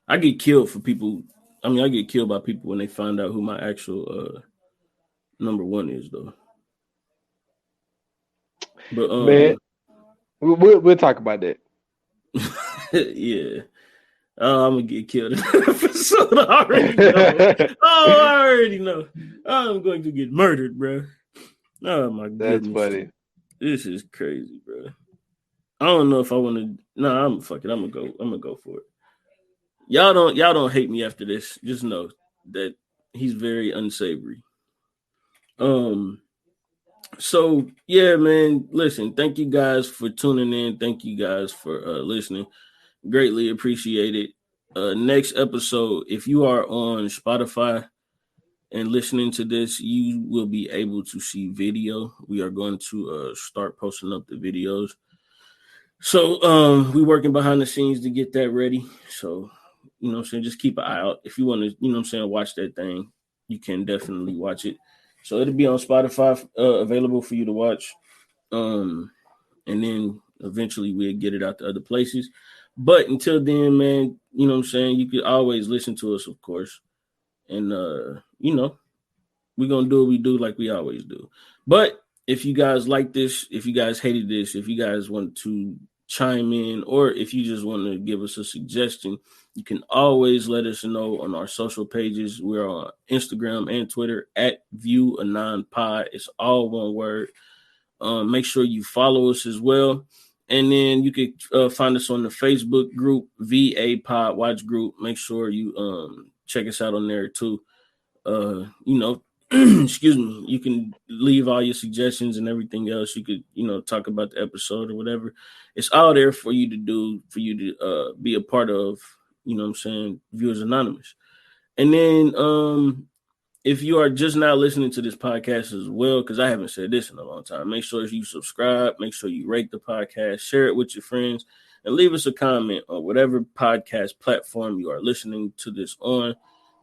I get killed for people. I mean, I get killed by people when they find out who my actual number one is, though. But man, we'll talk about that. Yeah. I'm gonna get killed in that episode. I already know. I'm going to get murdered, bro. Oh my goodness. That's funny. This is crazy, bro. I don't know if I want to. No, I'm gonna go for it. Y'all don't hate me after this. Just know that he's very unsavory. So yeah, man. Listen, thank you guys for tuning in. Thank you guys for listening. Greatly appreciate it. Next episode, if you are on Spotify, and listening to this, you will be able to see video. We are going to start posting up the videos. So we're working behind the scenes to get that ready. So, you know what I'm saying, just keep an eye out. If you want to, you know what I'm saying, watch that thing, you can definitely watch it. So it'll be on Spotify, available for you to watch. And then eventually we'll get it out to other places. But until then, man, you know what I'm saying, you could always listen to us, of course. And, you know, we're going to do what we do like we always do. But if you guys like this, if you guys hated this, if you guys want to chime in, or if you just want to give us a suggestion, you can always let us know on our social pages. We're on Instagram and Twitter at ViewAnonPod. It's all one word. Make sure you follow us as well. And then you can find us on the Facebook group, VA Pod Watch Group. Make sure you check us out on there too. You know, excuse me, you can leave all your suggestions and everything else. You could, you know, talk about the episode or whatever. It's all there for you to do, for you to be a part of, you know what I'm saying, Viewers Anonymous. And then if you are just now listening to this podcast as well, because I haven't said this in a long time, make sure you subscribe, make sure you rate the podcast, share it with your friends, and leave us a comment on whatever podcast platform you are listening to this on.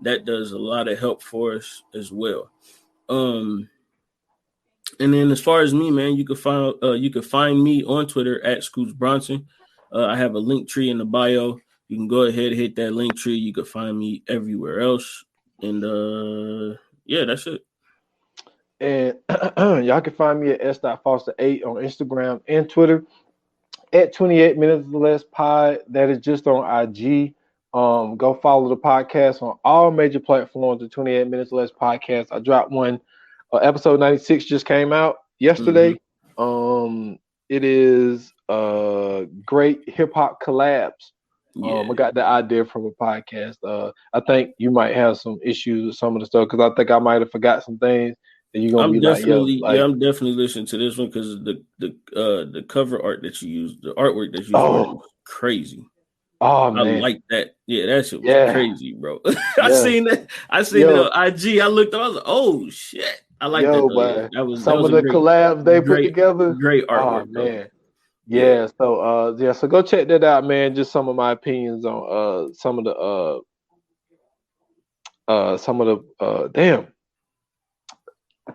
That does a lot of help for us as well. And then as far as me, man, you can find me on Twitter at Scoots Bronson. I have a link tree in the bio. You can go ahead and hit that link tree. You can find me everywhere else. And yeah, that's it. And y'all can find me at s.foster8 on Instagram and Twitter, at 28 minutes or less pod. That is just on IG. Go follow the podcast on all major platforms. The 28 minutes or less podcast. I dropped one. Episode 96 just came out yesterday. Mm-hmm. It is great hip hop collabs. Yeah. I got the idea from a podcast. I think you might have some issues with some of the stuff because I think I might have forgot some things. And you're gonna be I'm definitely listening to this one because the cover art that you used, the artwork that you used, was crazy. Oh man, I like that. Yeah, that shit was crazy, bro. I seen it on IG. I looked up. I was like, oh shit, I like that. That was some of the collabs they put together. Great artwork, man. Yeah, so go check that out, man. Just some of my opinions on some of the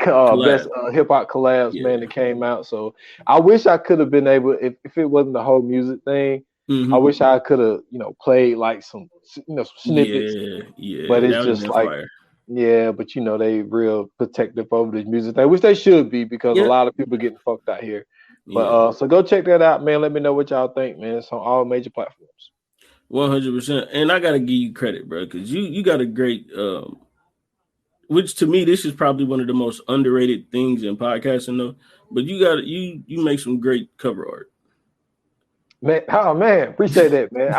best hip hop collabs, man, that came out. So I wish I could have been able, if it wasn't the whole music thing, I wish I could have, played like some snippets. Yeah. But it's just like fire. Yeah, but they real protective over this music thing, which they should be because a lot of people getting fucked out here. But so go check that out, man. Let me know what y'all think, man. It's on all major platforms. 100%. And I gotta give you credit, bro, because you got a great which to me this is probably one of the most underrated things in podcasting though. But you make some great cover art. Man, appreciate that, man.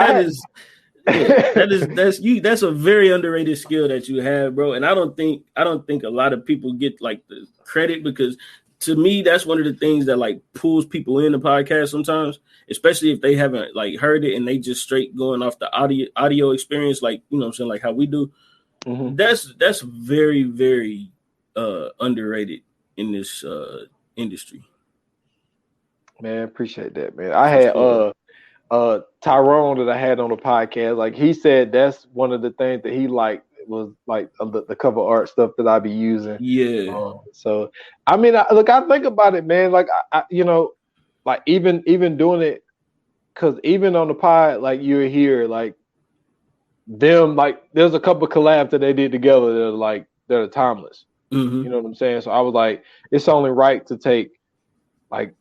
That's a very underrated skill that you have, bro. And I don't think a lot of people get like the credit because to me, that's one of the things that like pulls people in the podcast sometimes, especially if they haven't like heard it and they just straight going off the audio experience, like, you know what I'm saying, like how we do. Mm-hmm. That's very, very underrated in this industry. Man, appreciate that, man. I had Tyrone that I had on the podcast. Like he said, that's one of the things that he liked was like the cover art stuff that I be using. Yeah. So I mean, I think about it, man. Like I like even doing it, because even on the pod, like you're here, like them, like there's a couple of collabs that they did together that are timeless. Mm-hmm. You know what I'm saying? So I was like, it's only right to take like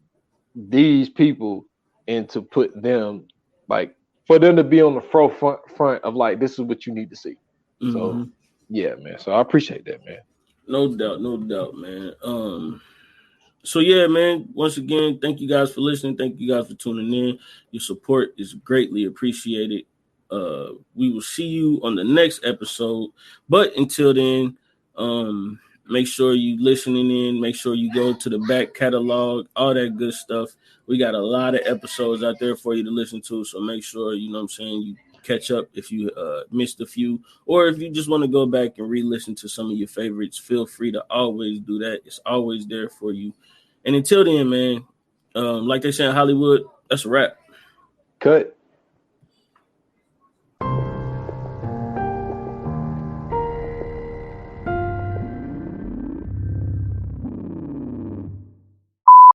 these people and to put them, like for them to be on the front of like, this is what you need to see. Mm-hmm. So yeah, man. So I appreciate that, man. No doubt, man. So yeah, man. Once again, thank you guys for listening. Thank you guys for tuning in. Your support is greatly appreciated. We will see you on the next episode. But until then, make sure you listening in. Make sure you go to the back catalog, all that good stuff. We got a lot of episodes out there for you to listen to. So make sure, you know what I'm saying, you catch up if you missed a few, or if you just want to go back and re-listen to some of your favorites, feel free to always do that. It's always there for you. And until then, man, like they say in Hollywood, that's a wrap. Cut.